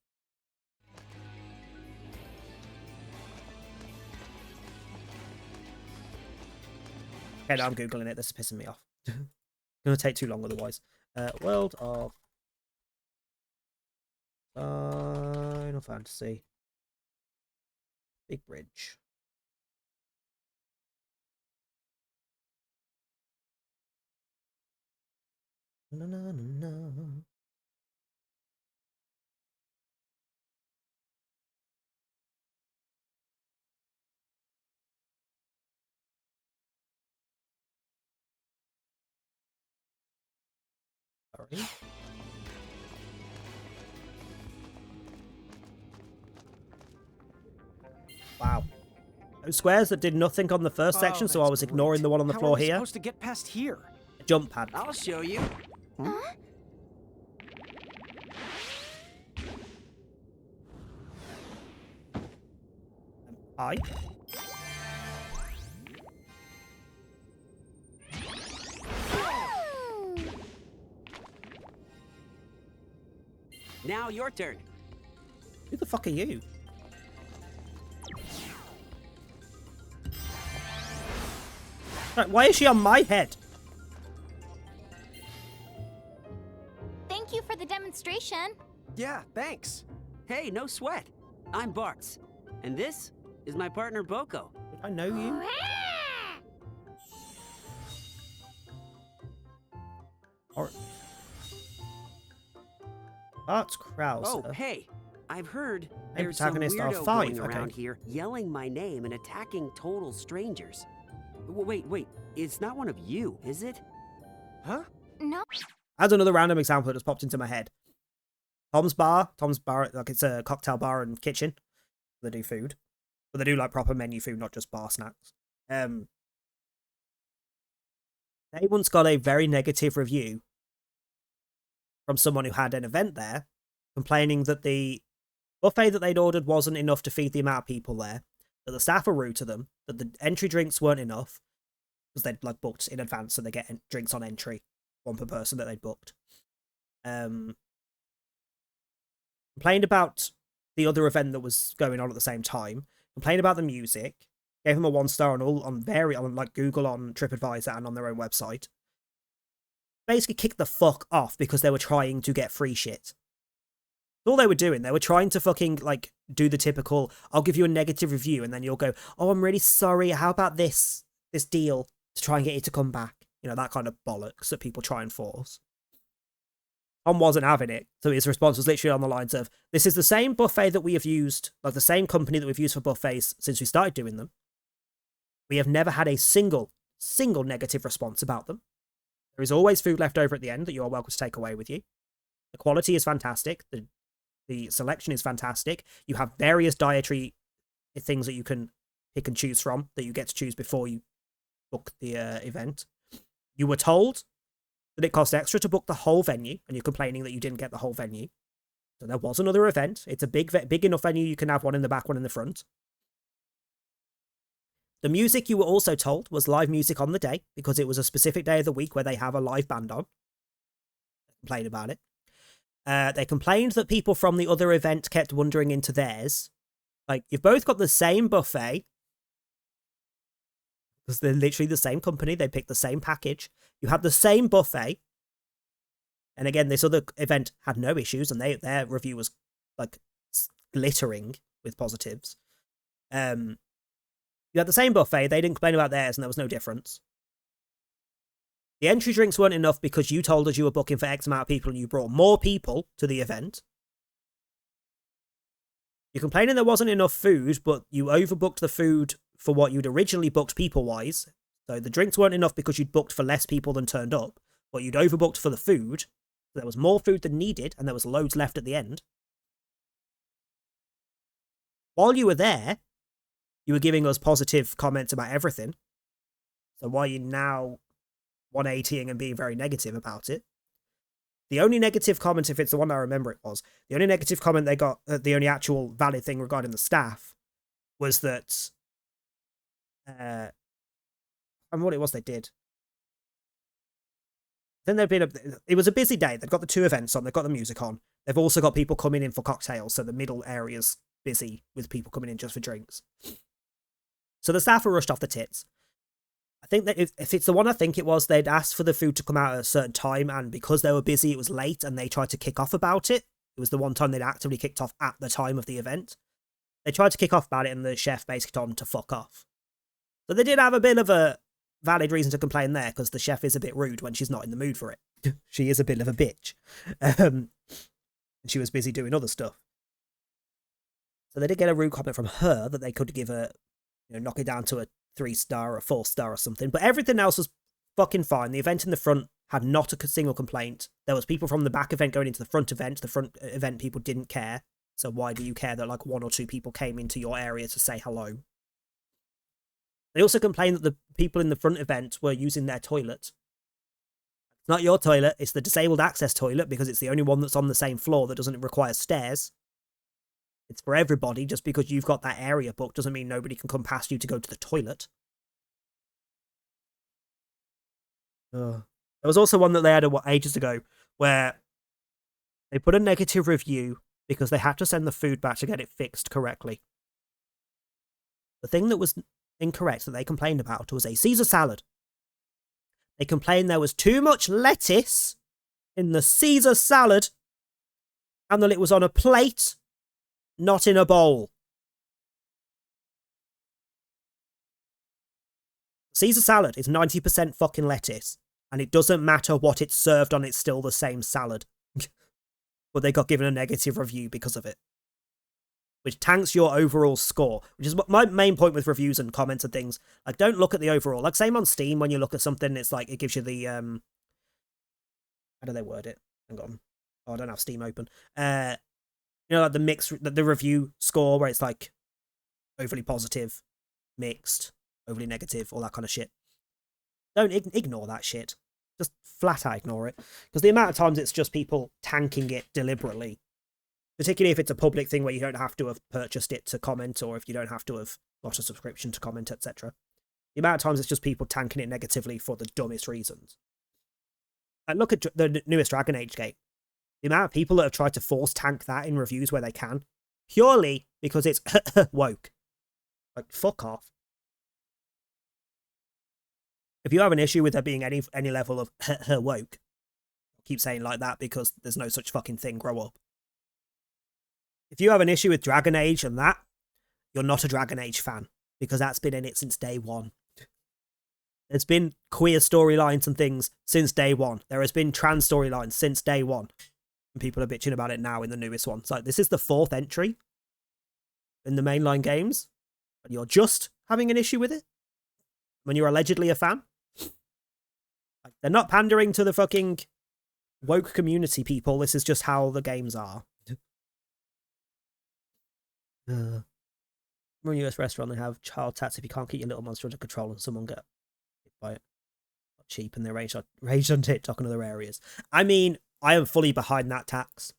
Okay, now I'm Googling it. This is pissing me off. It's going to take too long otherwise. World of Final Fantasy. Big Bridge. No, no, no, no. Sorry. Wow. Those squares that did nothing on the first section, so I was ignoring the one on the floor here. How are we supposed to get past here? A jump pad. I'll show you. Huh? I. Now your turn. Who the fuck are you? Right, why is she on my head? Thank you for the demonstration. Yeah, thanks. Hey, no sweat. I'm Bartz. And this is my partner Boko. I know you. Or Bartz Krause. Oh, hey. I've heard Main there's some protagonist weirdo of 5, going around okay. here yelling my name and attacking total strangers. Wait. It's not one of you, is it? Huh? No. As another random example that just popped into my head. Tom's Bar, like it's a cocktail bar and kitchen. They do food. But they do like proper menu food, not just bar snacks. They once got a very negative review from someone who had an event there, complaining that the buffet that they'd ordered wasn't enough to feed the amount of people there, that the staff were rude to them, that the entry drinks weren't enough, because they'd like booked in advance, so they get drinks on entry, one per person that they'd booked. Complained about the other event that was going on at the same time, complained about the music, gave them a 1-star on like Google, on TripAdvisor, and on their own website. Basically kicked the fuck off because they were trying to get free shit. All they were doing, they were trying to fucking like do the typical, I'll give you a negative review and then you'll go, oh, I'm really sorry, how about this deal to try and get you to come back? You know, that kind of bollocks that people try and force. Tom wasn't having it, so his response was literally on the lines of, this is the same buffet that we have used, like the same company that we've used for buffets since we started doing them. We have never had a single negative response about them. There is always food left over at the end that you are welcome to take away with you. The quality is fantastic. The selection is fantastic. You have various dietary things that you can pick and choose from, that you get to choose before you book the event. You were told that it cost extra to book the whole venue, and you're complaining that you didn't get the whole venue. So there was another event. It's a big enough venue you can have one in the back, one in the front. The music, you were also told, was live music on the day because it was a specific day of the week where they have a live band on. Complain about it. They complained that people from the other event kept wandering into theirs. Like, you've both got the same buffet. Because they're literally the same company. They picked the same package. You had the same buffet. And again, this other event had no issues, and their review was, like, glittering with positives. You had the same buffet, they didn't complain about theirs, and there was no difference. The entry drinks weren't enough because you told us you were booking for X amount of people and you brought more people to the event. You're complaining there wasn't enough food, but you overbooked the food for what you'd originally booked people-wise. So the drinks weren't enough because you'd booked for less people than turned up, but you'd overbooked for the food. There was more food than needed, and there was loads left at the end. While you were there, you were giving us positive comments about everything. So why are you now 180ing and being very negative about it? The only negative comment, if it's the one I remember it was, the only negative comment they got, the only actual valid thing regarding the staff, was that, I remember what it was they did. Then it was a busy day. They've got the 2 events on, they've got the music on. They've also got people coming in for cocktails, so the middle area's busy with people coming in just for drinks. So the staff were rushed off the tits. I think that if it's the one I think it was, they'd asked for the food to come out at a certain time, and because they were busy, it was late, and they tried to kick off about it. It was the one time they'd actively kicked off at the time of the event. They tried to kick off about it, and the chef basically told them to fuck off. So they did have a bit of a valid reason to complain there, because the chef is a bit rude when she's not in the mood for it. She is a bit of a bitch. And she was busy doing other stuff. So they did get a rude comment from her that they could give a, knock it down to a 3-star or a 4-star or something. But everything else was fucking fine. The event in the front had not a single complaint. There was people from the back event going into the front event. The front event people didn't care. So why do you care that like 1 or 2 people came into your area to say hello? They also complained that the people in the front event were using their toilet. It's not your toilet, it's the disabled access toilet because it's the only one that's on the same floor that doesn't require stairs. It's for everybody. Just because you've got that area booked doesn't mean nobody can come past you to go to the toilet. There was also one that they had ages ago where they put a negative review because they had to send the food back to get it fixed correctly. The thing that was incorrect that they complained about was a Caesar salad. They complained there was too much lettuce in the Caesar salad and that it was on a plate, not in a bowl. Caesar salad is 90% fucking lettuce, and it doesn't matter what it's served on, it's still the same salad. But they got given a negative review because of it, which tanks your overall score, which is my main point with reviews and comments and things. Like, don't look at the overall. Like, same on Steam, when you look at something, it's like, it gives you the, how do they word it? Hang on. Oh, I don't have Steam open. Like the mix, the review score, where it's like overly positive, mixed, overly negative, all that kind of shit. Don't ignore that shit. Just flat out ignore it. Because the amount of times it's just people tanking it deliberately, particularly if it's a public thing where you don't have to have purchased it to comment, or if you don't have to have got a subscription to comment, etc. The amount of times it's just people tanking it negatively for the dumbest reasons. And look at the newest Dragon Age game. The amount of people that have tried to force tank that in reviews where they can, purely because it's woke. Like, fuck off. If you have an issue with there being any level of woke, I'll keep saying like that because there's no such fucking thing, grow up. If you have an issue with Dragon Age and that, you're not a Dragon Age fan, because that's been in it since day one. There's been queer storylines and things since day one. There has been trans storylines since day one. And people are bitching about it now in the newest one. It's like, this is the 4th entry in the mainline games, and you're just having an issue with it when you're allegedly a fan. Like, they're not pandering to the fucking woke community, people. This is just how the games are. In a US restaurant, they have child tax if you can't keep your little monster under control and someone get hit by it. Not cheap, and they're raged on TikTok and other areas. I mean, I am fully behind that tax.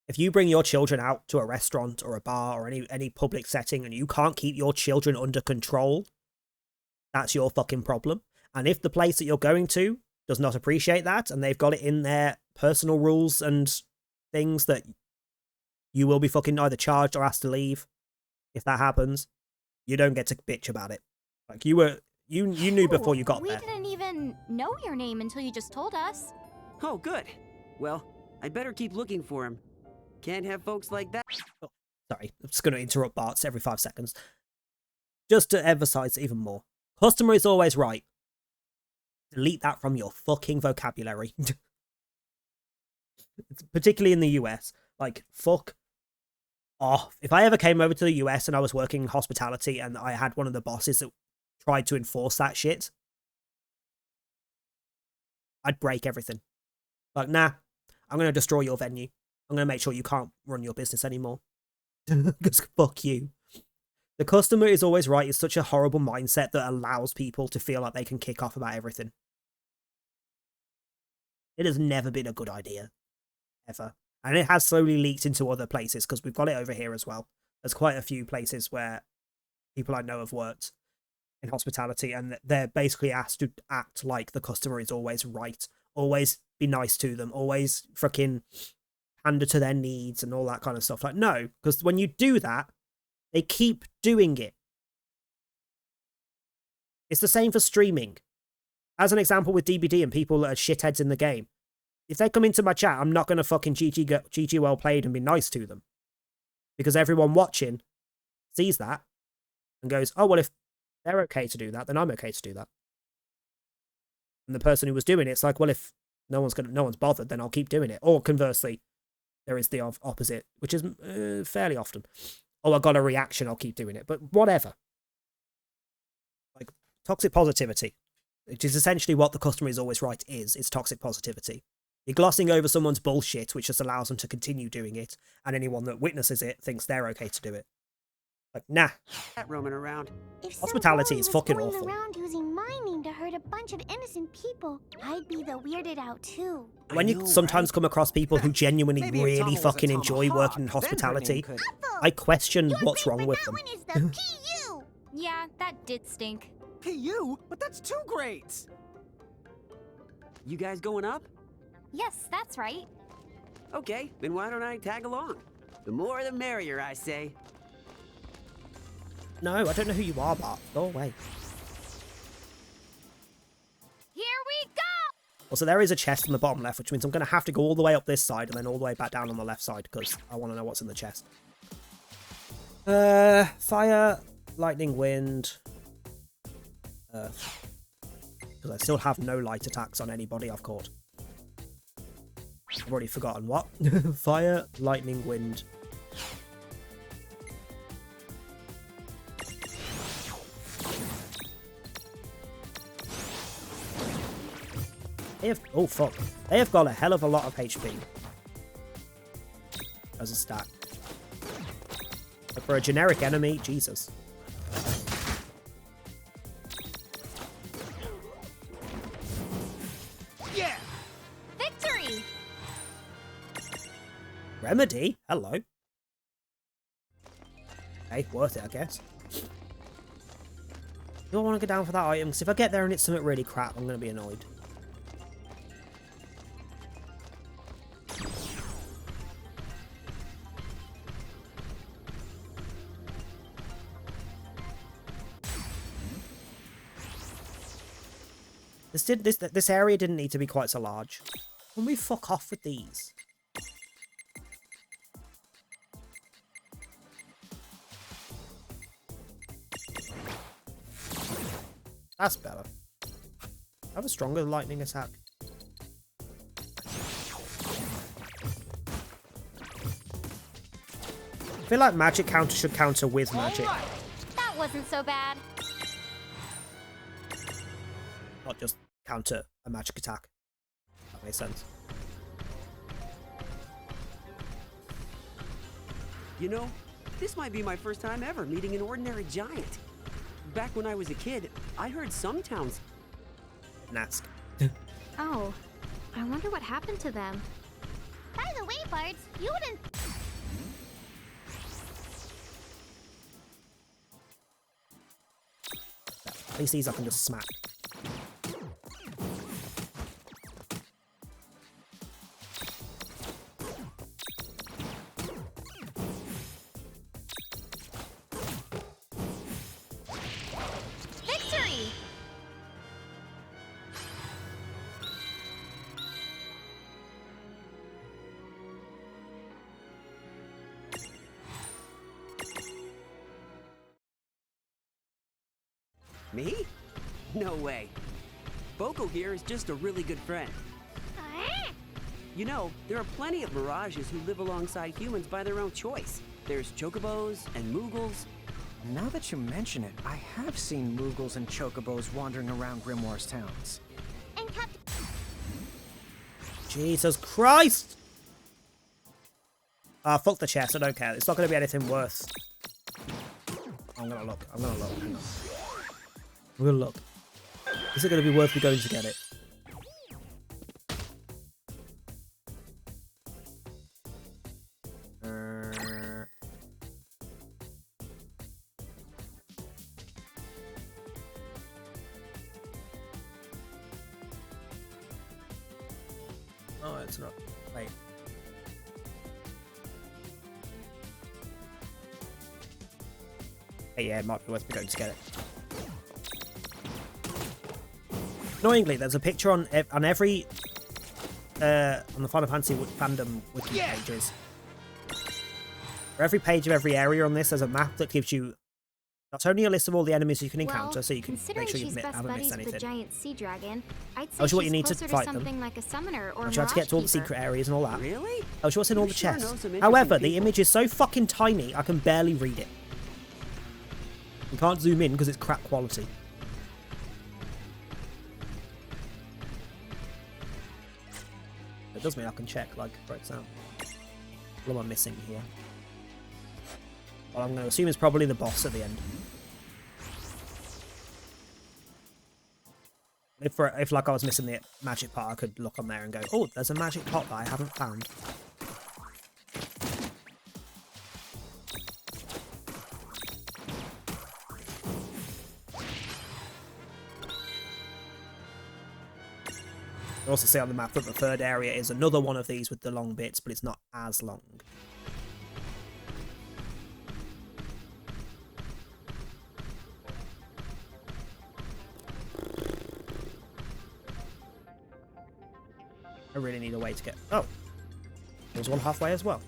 If you bring your children out to a restaurant or a bar or any public setting and you can't keep your children under control That's your fucking problem. And if the place that you're going to does not appreciate that, and they've got it in their personal rules and things that you will be fucking either charged or asked to leave, if that happens, you don't get to bitch about it. Like, you knew before you got there. We didn't even know your name until you just told us. Oh, good. Well, I'd better keep looking for him. Can't have folks like that. Oh, sorry, I'm just going to interrupt Bart's every 5 seconds. Just to emphasize even more. Customer is always right. Delete that from your fucking vocabulary. Particularly in the US. Like, fuck off. If I ever came over to the US and I was working in hospitality and I had one of the bosses that tried to enforce that shit, I'd break everything. Like, nah, I'm going to destroy your venue. I'm going to make sure you can't run your business anymore. Because fuck you. The customer is always right is such a horrible mindset that allows people to feel like they can kick off about everything. It has never been a good idea. Ever. And it has slowly leaked into other places, because we've got it over here as well. There's quite a few places where people I know have worked in hospitality, and they're basically asked to act like the customer is always right. Always be nice to them. Always freaking pander to their needs and all that kind of stuff. Like, no, because when you do that, they keep doing it. It's the same for streaming. As an example with DBD and people that are shitheads in the game. If they come into my chat, I'm not going to fucking GG well played and be nice to them. Because everyone watching sees that and goes, oh, well, if they're okay to do that, then I'm okay to do that. And the person who was doing it's like, well, if no one's bothered, then I'll keep doing it. Or conversely, there is the opposite, which is fairly often. Oh, I got a reaction, I'll keep doing it. But whatever. Like, toxic positivity, which is essentially what the customer is always right is. It's toxic positivity. You're glossing over someone's bullshit, which just allows them to continue doing it, and anyone that witnesses it thinks they're okay to do it. Like, nah. Roaming around. If Hospitality is fucking going awful. around using my name to hurt a bunch of innocent people, I'd be the weirded out too. When you sometimes come across people who genuinely really fucking enjoy working in hospitality, I question what's wrong with them. Is the PU. Yeah, that did stink. PU? But that's too great! You guys going up? Yes, that's right. Okay, then why don't I tag along? The more the merrier, I say. No, I don't know who you are, Bart. Go away. Here we go! Also, there is a chest on the bottom left, which means I'm going to have to go all the way up this side and then all the way back down on the left side, because I want to know what's in the chest. Fire, lightning, wind, earth. Because I still have no light attacks on anybody I've caught. I've already forgotten what. Fire, lightning, wind. Oh fuck. They have got a hell of a lot of HP. As a stat. But for a generic enemy, Jesus. Yeah! Victory! Remedy? Hello. Okay, worth it, I guess. Do I want to go down for that item? Because if I get there and it's something really crap, I'm going to be annoyed. This area didn't need to be quite so large. Can we fuck off with these? That's better. I have a stronger lightning attack. I feel like magic counter should counter with magic. That wasn't so bad. Not just counter a magic attack. That makes sense. You know, this might be my first time ever meeting an ordinary giant. Back when I was a kid, I heard some towns... Nask. Oh, I wonder what happened to them. By the way, Bards, you wouldn't... At least these I can just smack. Victory! Me? No way. Boko here is just a really good friend. You know, there are plenty of mirages who live alongside humans by their own choice. There's chocobos and moogles. Now that you mention it, I have seen Moogles and Chocobos wandering around Grimoire's towns. And Captain... Jesus Christ! Ah, fuck the chest, I don't care. It's not going to be anything worse. I'm going to look. Hang on. I'm going to look. Is it going to be worth me going to get it? Oh, it's not. Wait. Hey, yeah, it might be worth me going to get it. Annoyingly, there's a picture on every on the Final Fantasy fandom wiki pages. For every page of every area on this, there's a map that gives you not only a list of all the enemies you can encounter, so you can make sure you haven't missed anything. With the giant sea dragon, I'd say Tells you what you she's need to closer fight something them. like a summoner or Tells you how to get to all the Mirage secret areas and all that. Really? Tells you what's in all You the sure know chests. some interesting However, the people. image is so fucking tiny, I can barely read it. You can't zoom in because it's crap quality. It does mean I can check, like, for example. What am I missing here? Well, I'm going to assume it's probably the boss at the end. If like I was missing the magic part, I could look on there and go, oh, there's a magic pot that I haven't found. You also see on the map that the third area is another one of these with the long bits, but it's not as long. I really need a way to get... Oh! There's one halfway as well.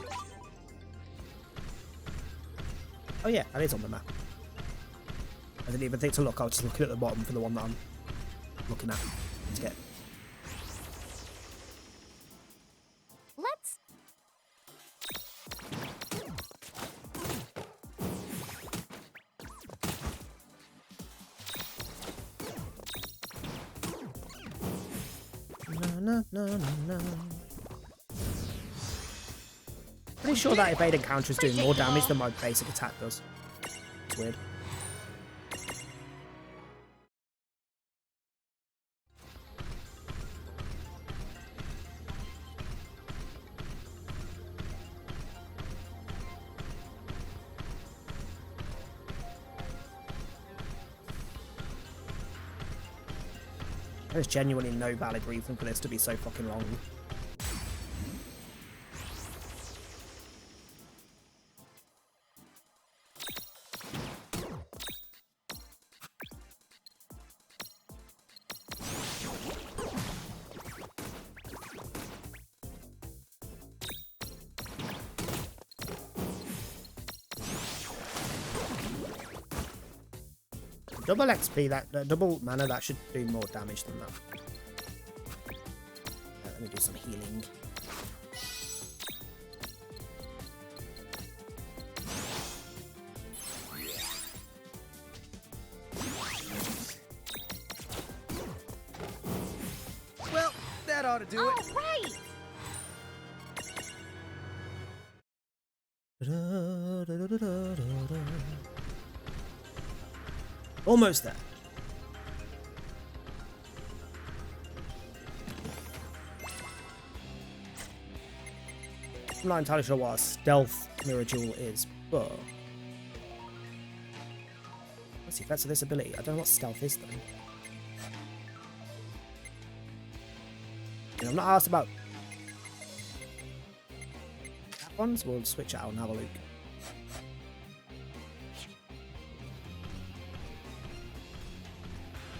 Oh yeah, that is on the map. I didn't even think to look, I was just looking at the bottom for the one that I'm looking at to get. Let's... No. Pretty sure that evade encounter is doing more damage than my basic attack does. It's weird. There's genuinely no valid reason for this to be so fucking long. Double XP, that double mana, that should do more damage than that. Let me do some healing. Well, that ought to do it. right! Almost there. I'm not entirely sure what a stealth mirror jewel is, but What's the effects of this ability? I don't know what stealth is, though. And I'm not asked about that one, so we'll switch it out and have a look.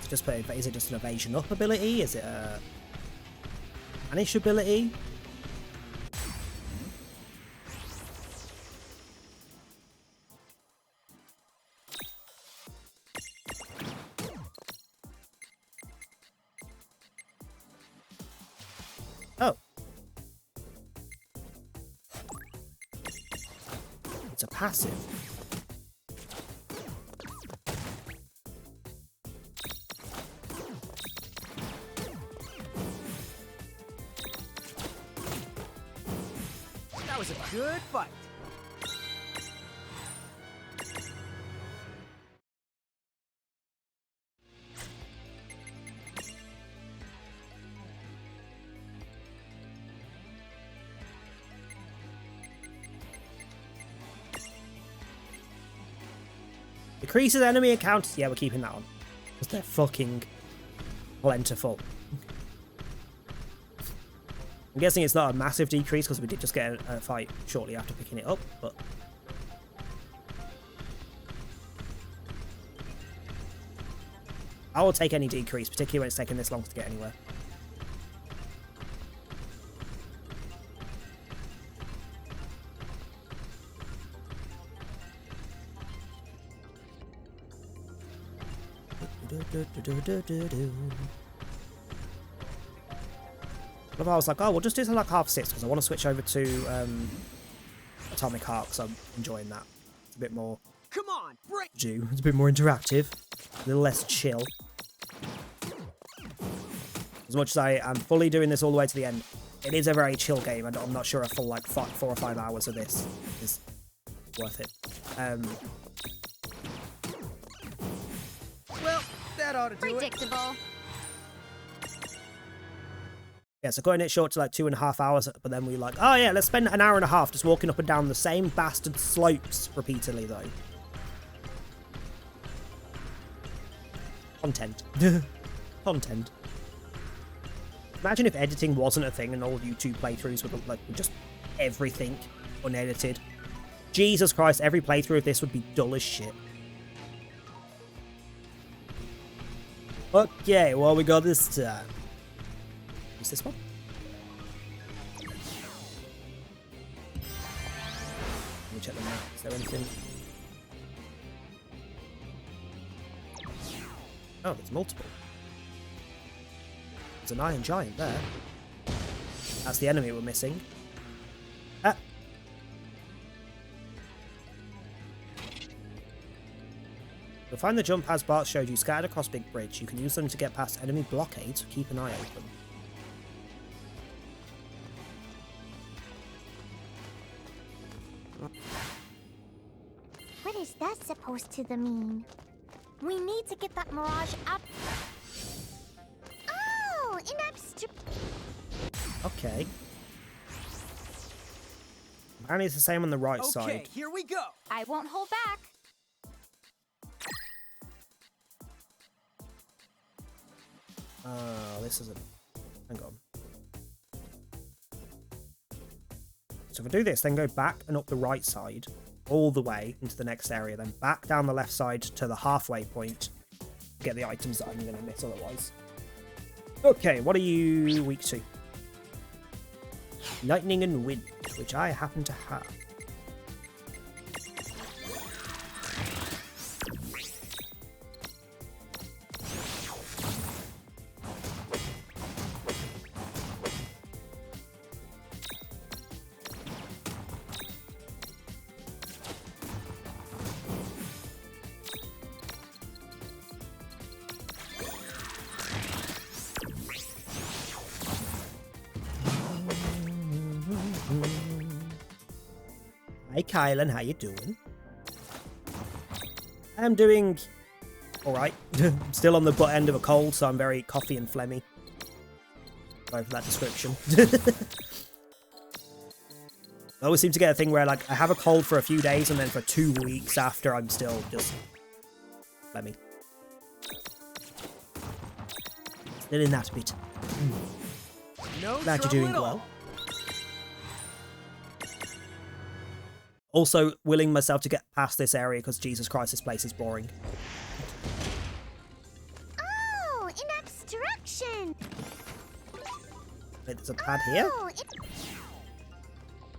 Is it just an evasion up ability? Is it a vanish ability? Oh. It's a passive. That was a good fight. Decreases enemy account. Yeah, we're keeping that on. Because they're fucking plentiful. I'm guessing it's not a massive decrease because we did just get a fight shortly after picking it up, but... I will take any decrease, particularly when it's taking this long to get anywhere. I was like, oh, we'll just do something like half 6 because I want to switch over to Atomic Heart because I'm enjoying that. It's a bit more... Come on, break! It's a bit more interactive, a little less chill. As much as I am fully doing this all the way to the end, it is a very chill game, and I'm not sure a full like 4 or 5 hours of this is worth it. Well, that ought to do it. Predictable. Yeah, so cutting it short to like 2.5 hours, but then we like, oh yeah, let's spend an hour and a half just walking up and down the same bastard slopes repeatedly, though. Content. Content. Imagine if editing wasn't a thing and all YouTube playthroughs would look like just everything unedited. Jesus Christ, every playthrough of this would be dull as shit. Okay, what we got this time? Is this one? Let me check the map. Is there anything? Oh, there's multiple. There's an iron giant there. That's the enemy we're missing. Ah! You'll find the jump pads Bart showed you scattered across Big Bridge. You can use them to get past enemy blockades, so keep an eye open. What is that supposed to mean? We need to get that mirage up. Oh, an abstract. Okay. Apparently it's the same on the right side. Okay, here we go. I won't hold back. Oh, this isn't... Hang on. So if I do this, then go back and up the right side, all the way into the next area, then back down the left side to the halfway point, get the items that I'm going to miss otherwise. Okay, what are you weak to? Lightning and wind, which I happen to have. Hi Kylan, how you doing? I'm doing alright. Still on the butt end of a cold, so I'm very coffee and phlegmy. Sorry for that description. I always seem to get a thing where like I have a cold for a few days and then for 2 weeks after I'm still just Lemmy. Still in that bit. No Glad you're trouble doing at all. well. Also, willing myself to get past this area because Jesus Christ, this place is boring. Oh, an obstruction! Wait, there's a pad here? Oh, What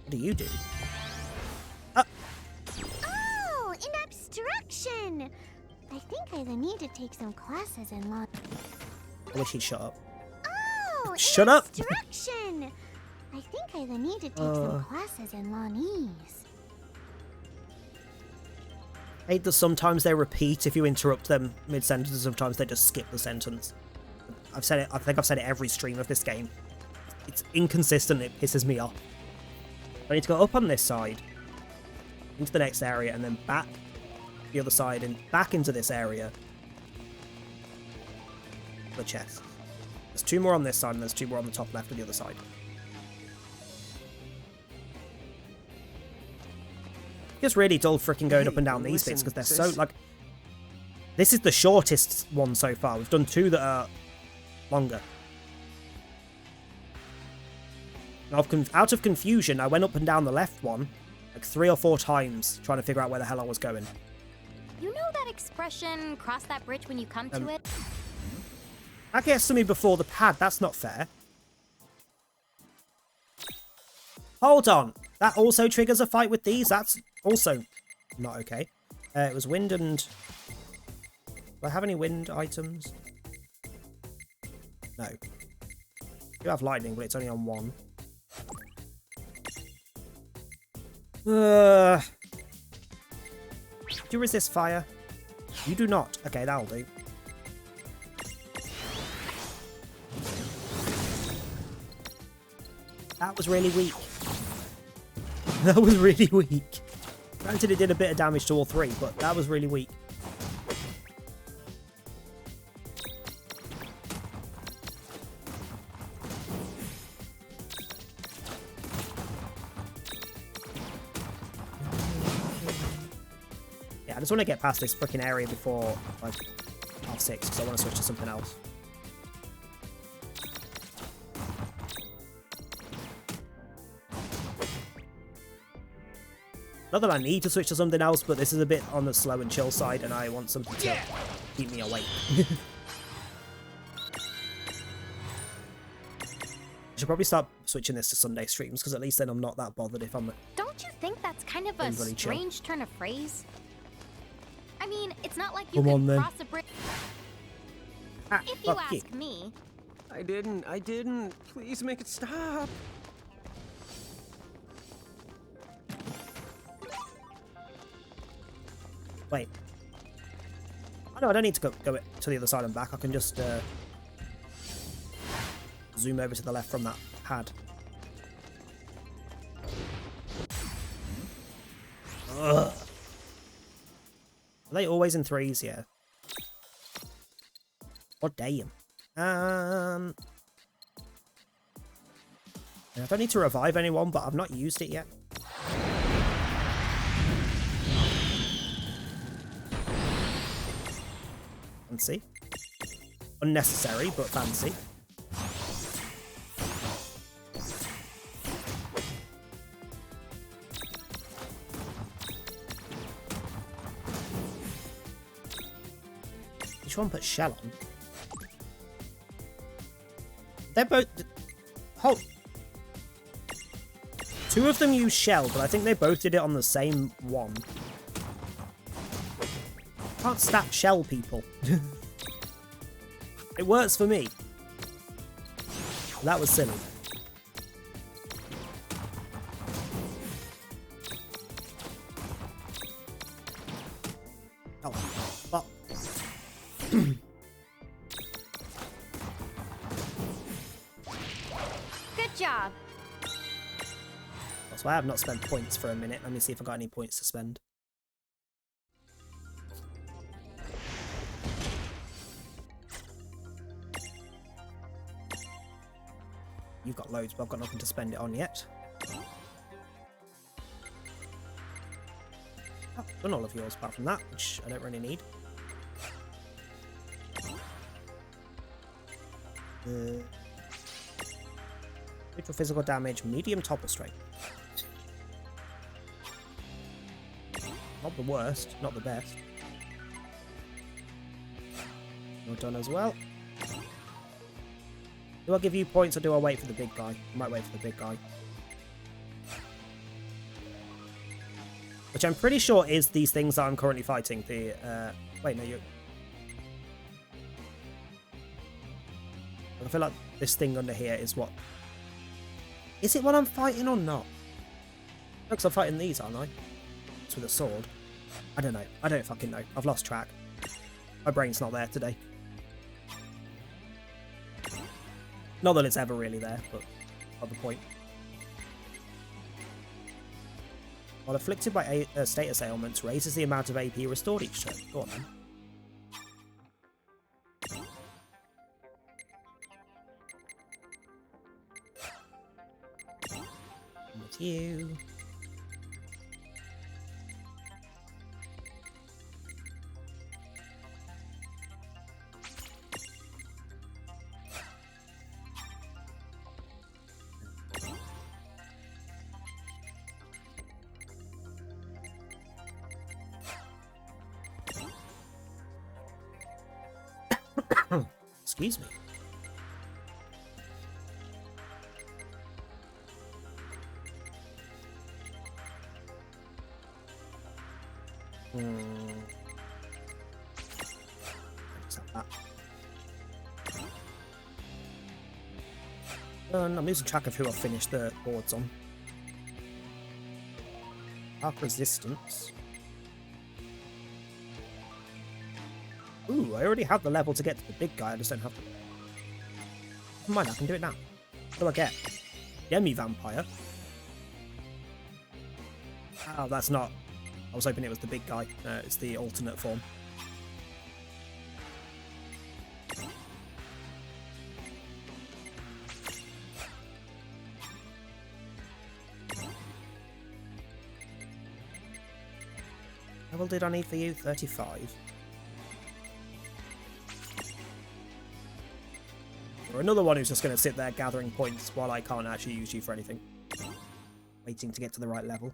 do you do? oh, an obstruction! I think I need to take some classes in law. I wish he'd shut up. Oh, Shut an up! obstruction! I think I need to take some classes in Lawnese. I hate that sometimes they repeat if you interrupt them mid-sentence, and sometimes they just skip the sentence. I've said it, I think I've said it every stream of this game. It's inconsistent, it pisses me off. I need to go up on this side, into the next area, and then back the other side, and back into this area. The chest. There's 2 more on this side, and there's 2 more on the top left of the other side. It's really dull freaking going up and down these bits, because they're so, like... This is the shortest one so far. We've done 2 that are longer. Out of confusion, I went up and down the left one like 3 or 4 times trying to figure out where the hell I was going. You know that expression, cross that bridge when you come to it? That gets to me before the pad. That's not fair. Hold on. That also triggers a fight with these? That's also not okay. It was wind and... Do I have any wind items? No. I do have lightning, but it's only on 1. Do you resist fire? You do not. Okay, that'll do. That was really weak. That was really weak. Granted, it did a bit of damage to all 3, but that was really weak. I just want to get past this freaking area before like half 6 because I want to switch to something else. Not that I need to switch to something else, but this is a bit on the slow and chill side, and I want something to keep me awake. I should probably start switching this to Sunday streams, because at least then I'm not that bothered if I'm... Don't you think that's kind of a strange turn of phrase? I mean, it's not like you can cross a bridge. If you ask me. I didn't. Please make it stop. Wait. Oh no, I don't need to go to the other side and back. I can just zoom over to the left from that pad. Ugh. Are they always in 3s? Yeah. Oh, damn. I don't need to revive anyone, but I've not used it yet. Fancy. Unnecessary, but fancy. Which one put shell on? They're both... Hold. 2 of them use shell, but I think they both did it on the same one. Can't stat shell people. It works for me. That was silly. Oh, fuck. Good job. That's why I have not spent points for a minute. Let me see if I got any points to spend. You've got loads, but I've got nothing to spend it on yet. Oh, done all of yours apart from that, which I don't really need. Neutral physical damage, medium topple strength. Not the worst, not the best. Not done as well. Do I give you points or do I wait for the big guy? I might wait for the big guy. Which I'm pretty sure is these things that I'm currently fighting. The, wait, no, you... I feel like this thing under here is what... Is it what I'm fighting or not? Looks like I'm fighting these, aren't I? It's with a sword. I don't know. I don't fucking know. I've lost track. My brain's not there today. Not that it's ever really there, but not the point. While afflicted by status ailments, raises the amount of AP restored each turn. Go on then. With you. Excuse me. I'm losing track of who I've finished the boards on. Dark Resistance. Ooh, I already have the level to get to the big guy, I just don't have to. Never mind, I can do it now. What do I get? Yemi Vampire. Oh, that's not... I was hoping it was the big guy. No, it's the alternate form. How well did I need for you? 35. Or another one who's just going to sit there gathering points while I can't actually use you for anything. Waiting to get to the right level.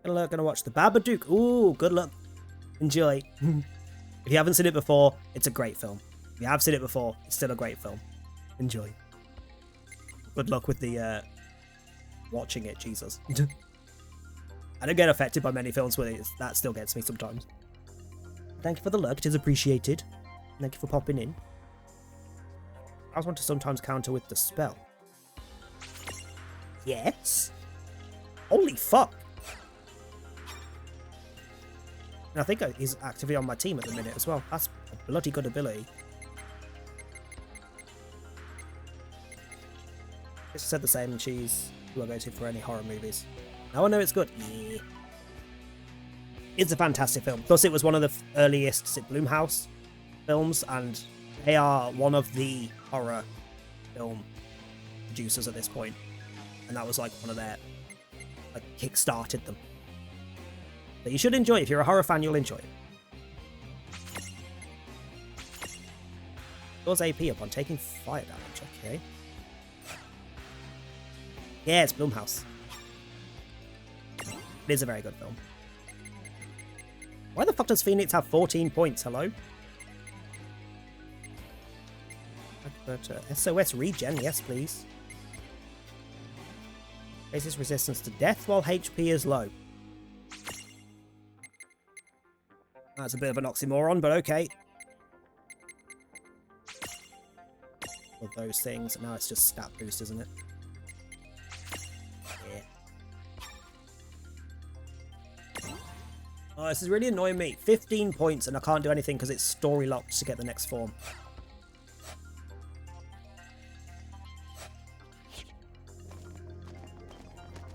Gonna watch the Babadook. Ooh, good luck. Enjoy. If you haven't seen it before, it's a great film. If you have seen it before, it's still a great film. Enjoy. Good luck with the watching it, Jesus. I don't get affected by many films where that still gets me sometimes. Thank you for the lurk, it is appreciated. Thank you for popping in. I just want to sometimes counter with the spell. Yes? Holy fuck! And I think he's actively on my team at the minute as well. That's a bloody good ability. It's said the same, and she's who I go to for any horror movies. Now I know it's good. Yeah. It's a fantastic film. Plus, it was one of the earliest Blumhouse films, and they are one of the horror film producers at this point. And that was like one of their, like, kick-started them. But you should enjoy it. If you're a horror fan, you'll enjoy it. Yours AP upon taking fire damage, okay. Yeah, it's Blumhouse. It is a very good film. Why the fuck does Phoenix have 14 points? Hello? SOS regen, yes please. Raises resistance to death while HP is low. That's a bit of an oxymoron, but okay. All those things. Now it's just stat boost, isn't it? Yeah. Oh, this is really annoying me. 15 points and I can't do anything because it's story locked to get the next form.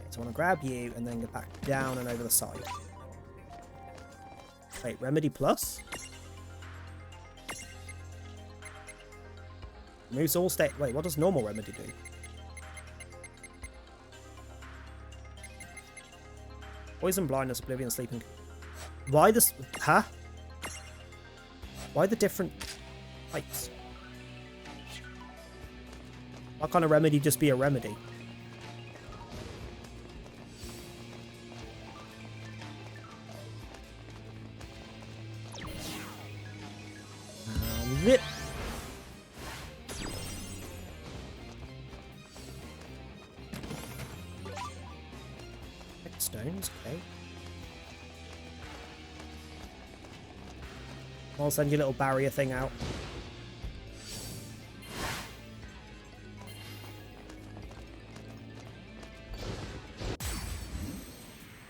So I want to grab you and then go back down and over the side. Wait, Remedy Plus? Moves all state. Wait, what does normal Remedy do? Poison, blindness, oblivion, sleeping. Why this? Huh? Why the different types? Why can't a remedy just be a remedy? And rip. Stones, okay. I'll send your little barrier thing out.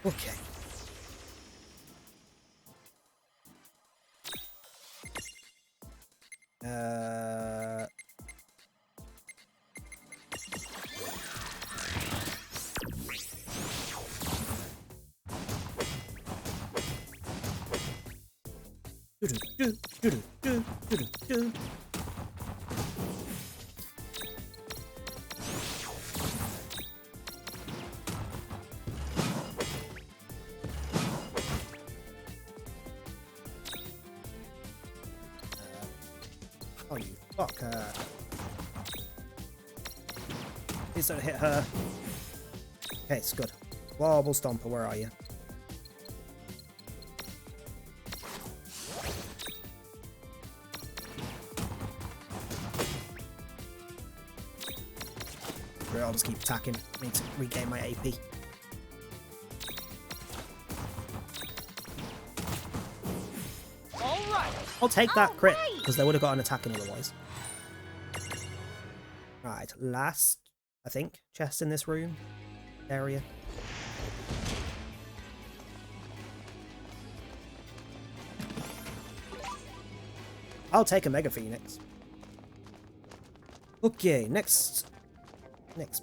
Okay. Oh, you fucker. Please don't hit her. Okay, it's good. Wobble Stomper, where are you? I'll just keep attacking. I need to regain my AP. Alright. I'll take that crit, because they would have got an attack in otherwise. Right, last, I think, chest in this room area. I'll take a Mega Phoenix. Okay, next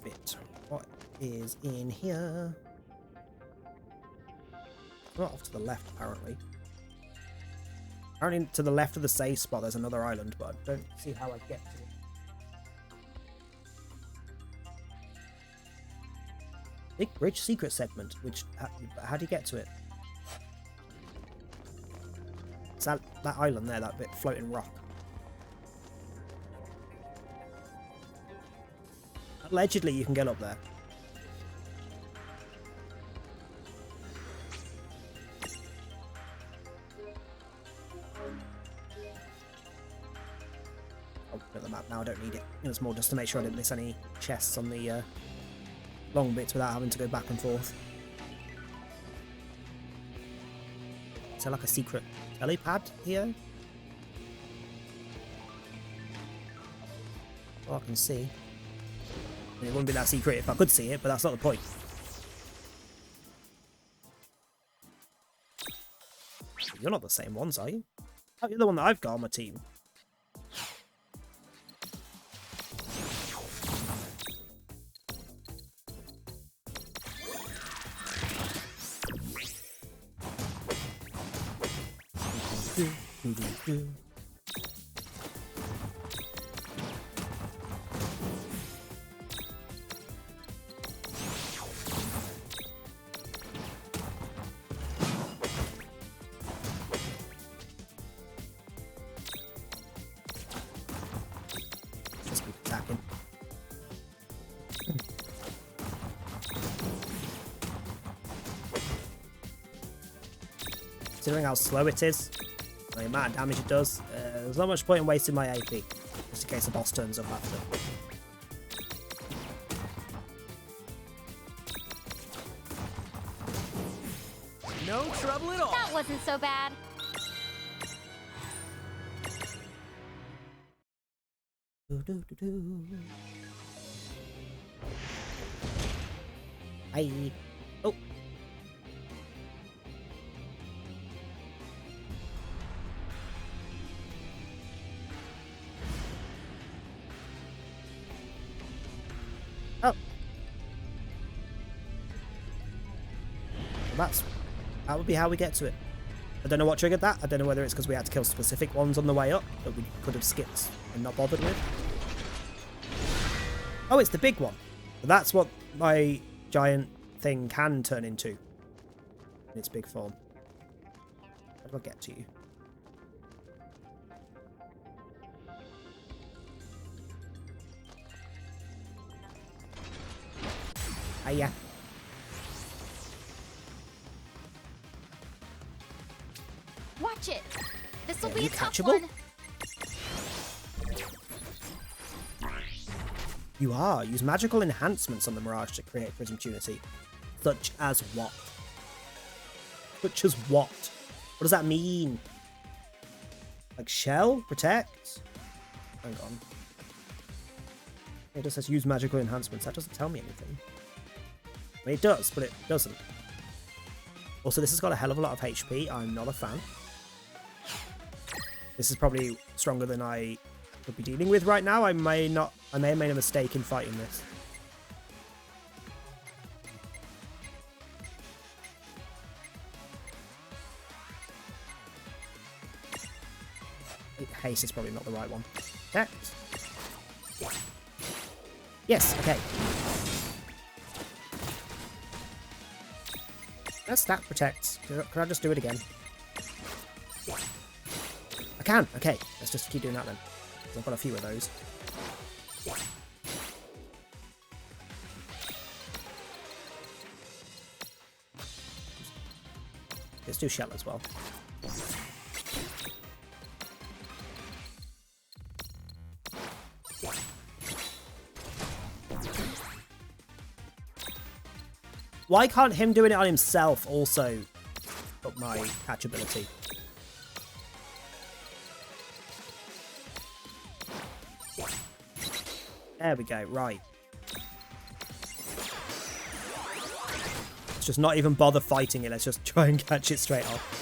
bit. What is in here? Not off to the left, apparently. Apparently to the left of the save spot there's another island, but I don't see how I get to it. Big Bridge secret segment, which, how do you get to it? It's that island there, that bit floating rock. Allegedly, you can get up there. I'll put the map now, I don't need it. It was more just to make sure I didn't miss any chests on the long bits without having to go back and forth. Is there like a secret helipad here? Well, I can see. I mean, it wouldn't be that secret if I could see it, but that's not the point. You're not the same ones, are you? Oh, you're the one that I've got on my team. Just keep attacking. Considering how slow it is, the amount of damage it does, there's not much point in wasting my AP, just in case the boss turns up after. No trouble at all. That wasn't so bad. Hi. Oh. Oh. That would be how we get to it. I don't know what triggered that. I don't know whether it's because we had to kill specific ones on the way up that we could have skipped and not bothered with. Oh, it's the big one. That's what my giant thing can turn into in its big form. How do I get to you? Hiya. Watch it. This will Yeah, be you a tough catchable? one. You are. Use magical enhancements on the Mirage to create Prism Tunity. Such as what? Such as what? What does that mean? Like shell? Protect? Hang on. It just says use magical enhancements. That doesn't tell me anything. I mean, it does, but it doesn't. Also, this has got a hell of a lot of HP. I'm not a fan. This is probably stronger than I could be dealing with right now. I may have made a mistake in fighting this. Haste is probably not the right one. Protect. Yes, okay. That's that protects. Can I just do it again? I can. Okay, let's just keep doing that then. I've got a few of those. Let's do shell as well. Why can't him doing it on himself also up my catchability? There we go, right. Let's just not even bother fighting it, let's just try and catch it straight off.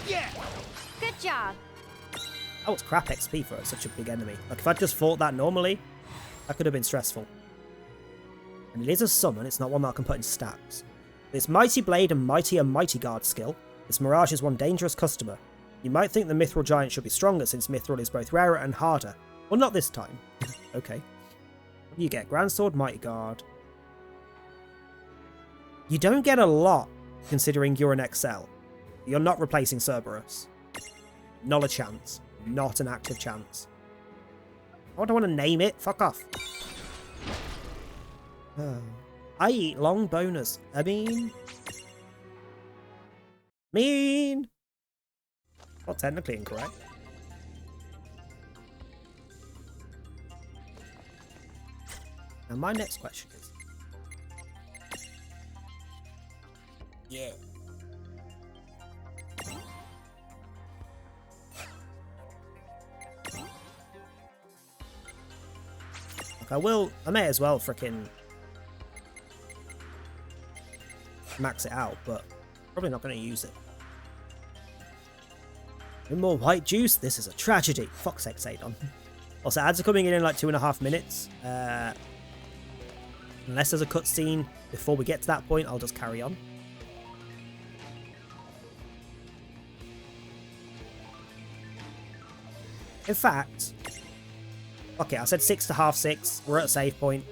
Yeah. Good job. That was crap XP for such a big enemy. Like, if I'd just fought that normally, that could have been stressful. And it is a summon, it's not one that I can put in stacks. With its Mighty Blade and Mighty Guard skill, this Mirage is one dangerous customer. You might think the Mithril Giant should be stronger since Mithril is both rarer and harder. Well, not this time. Okay. What do you get? Grand Sword, Mighty Guard. You don't get a lot, considering you're an XL. You're not replacing Cerberus. Not a chance. Not an active chance. I don't want to name it. Fuck off. I eat long boners. I mean... Well, technically incorrect. Now my next question is... Yeah. I may as well frickin' max it out, but probably not going to use it. No more white juice? This is a tragedy. Fuck's sake, Sadon. Also, ads are coming in like 2.5 minutes. Unless there's a cutscene before we get to that point, I'll just carry on. In fact... Okay, I said 6 to half 6. We're at a save point.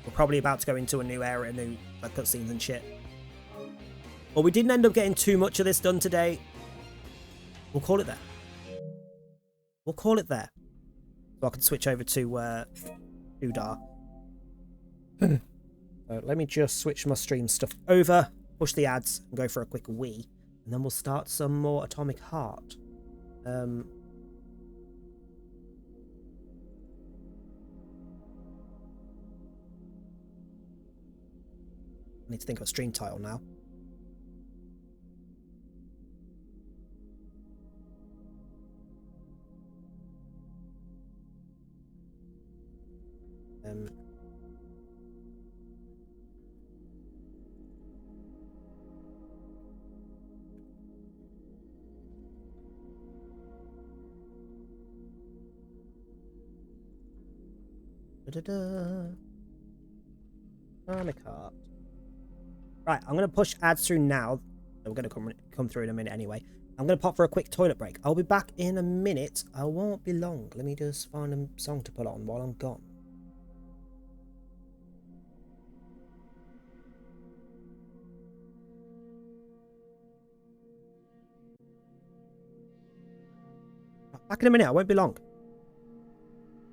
We're probably about to go into a new area, new cutscenes and shit. Well, we didn't end up getting too much of this done today. We'll call it there. We'll call it there. So I can switch over to Udar. Let me just switch my stream stuff over, push the ads, and go for a quick wee. And then we'll start some more Atomic Heart. I need to think of a stream title now. Atomic Heart. Right, I'm going to push ads through now. We're going to come through in a minute anyway. I'm going to pop for a quick toilet break. I'll be back in a minute. I won't be long. Let me just find a song to put on while I'm gone. Back in a minute. I won't be long.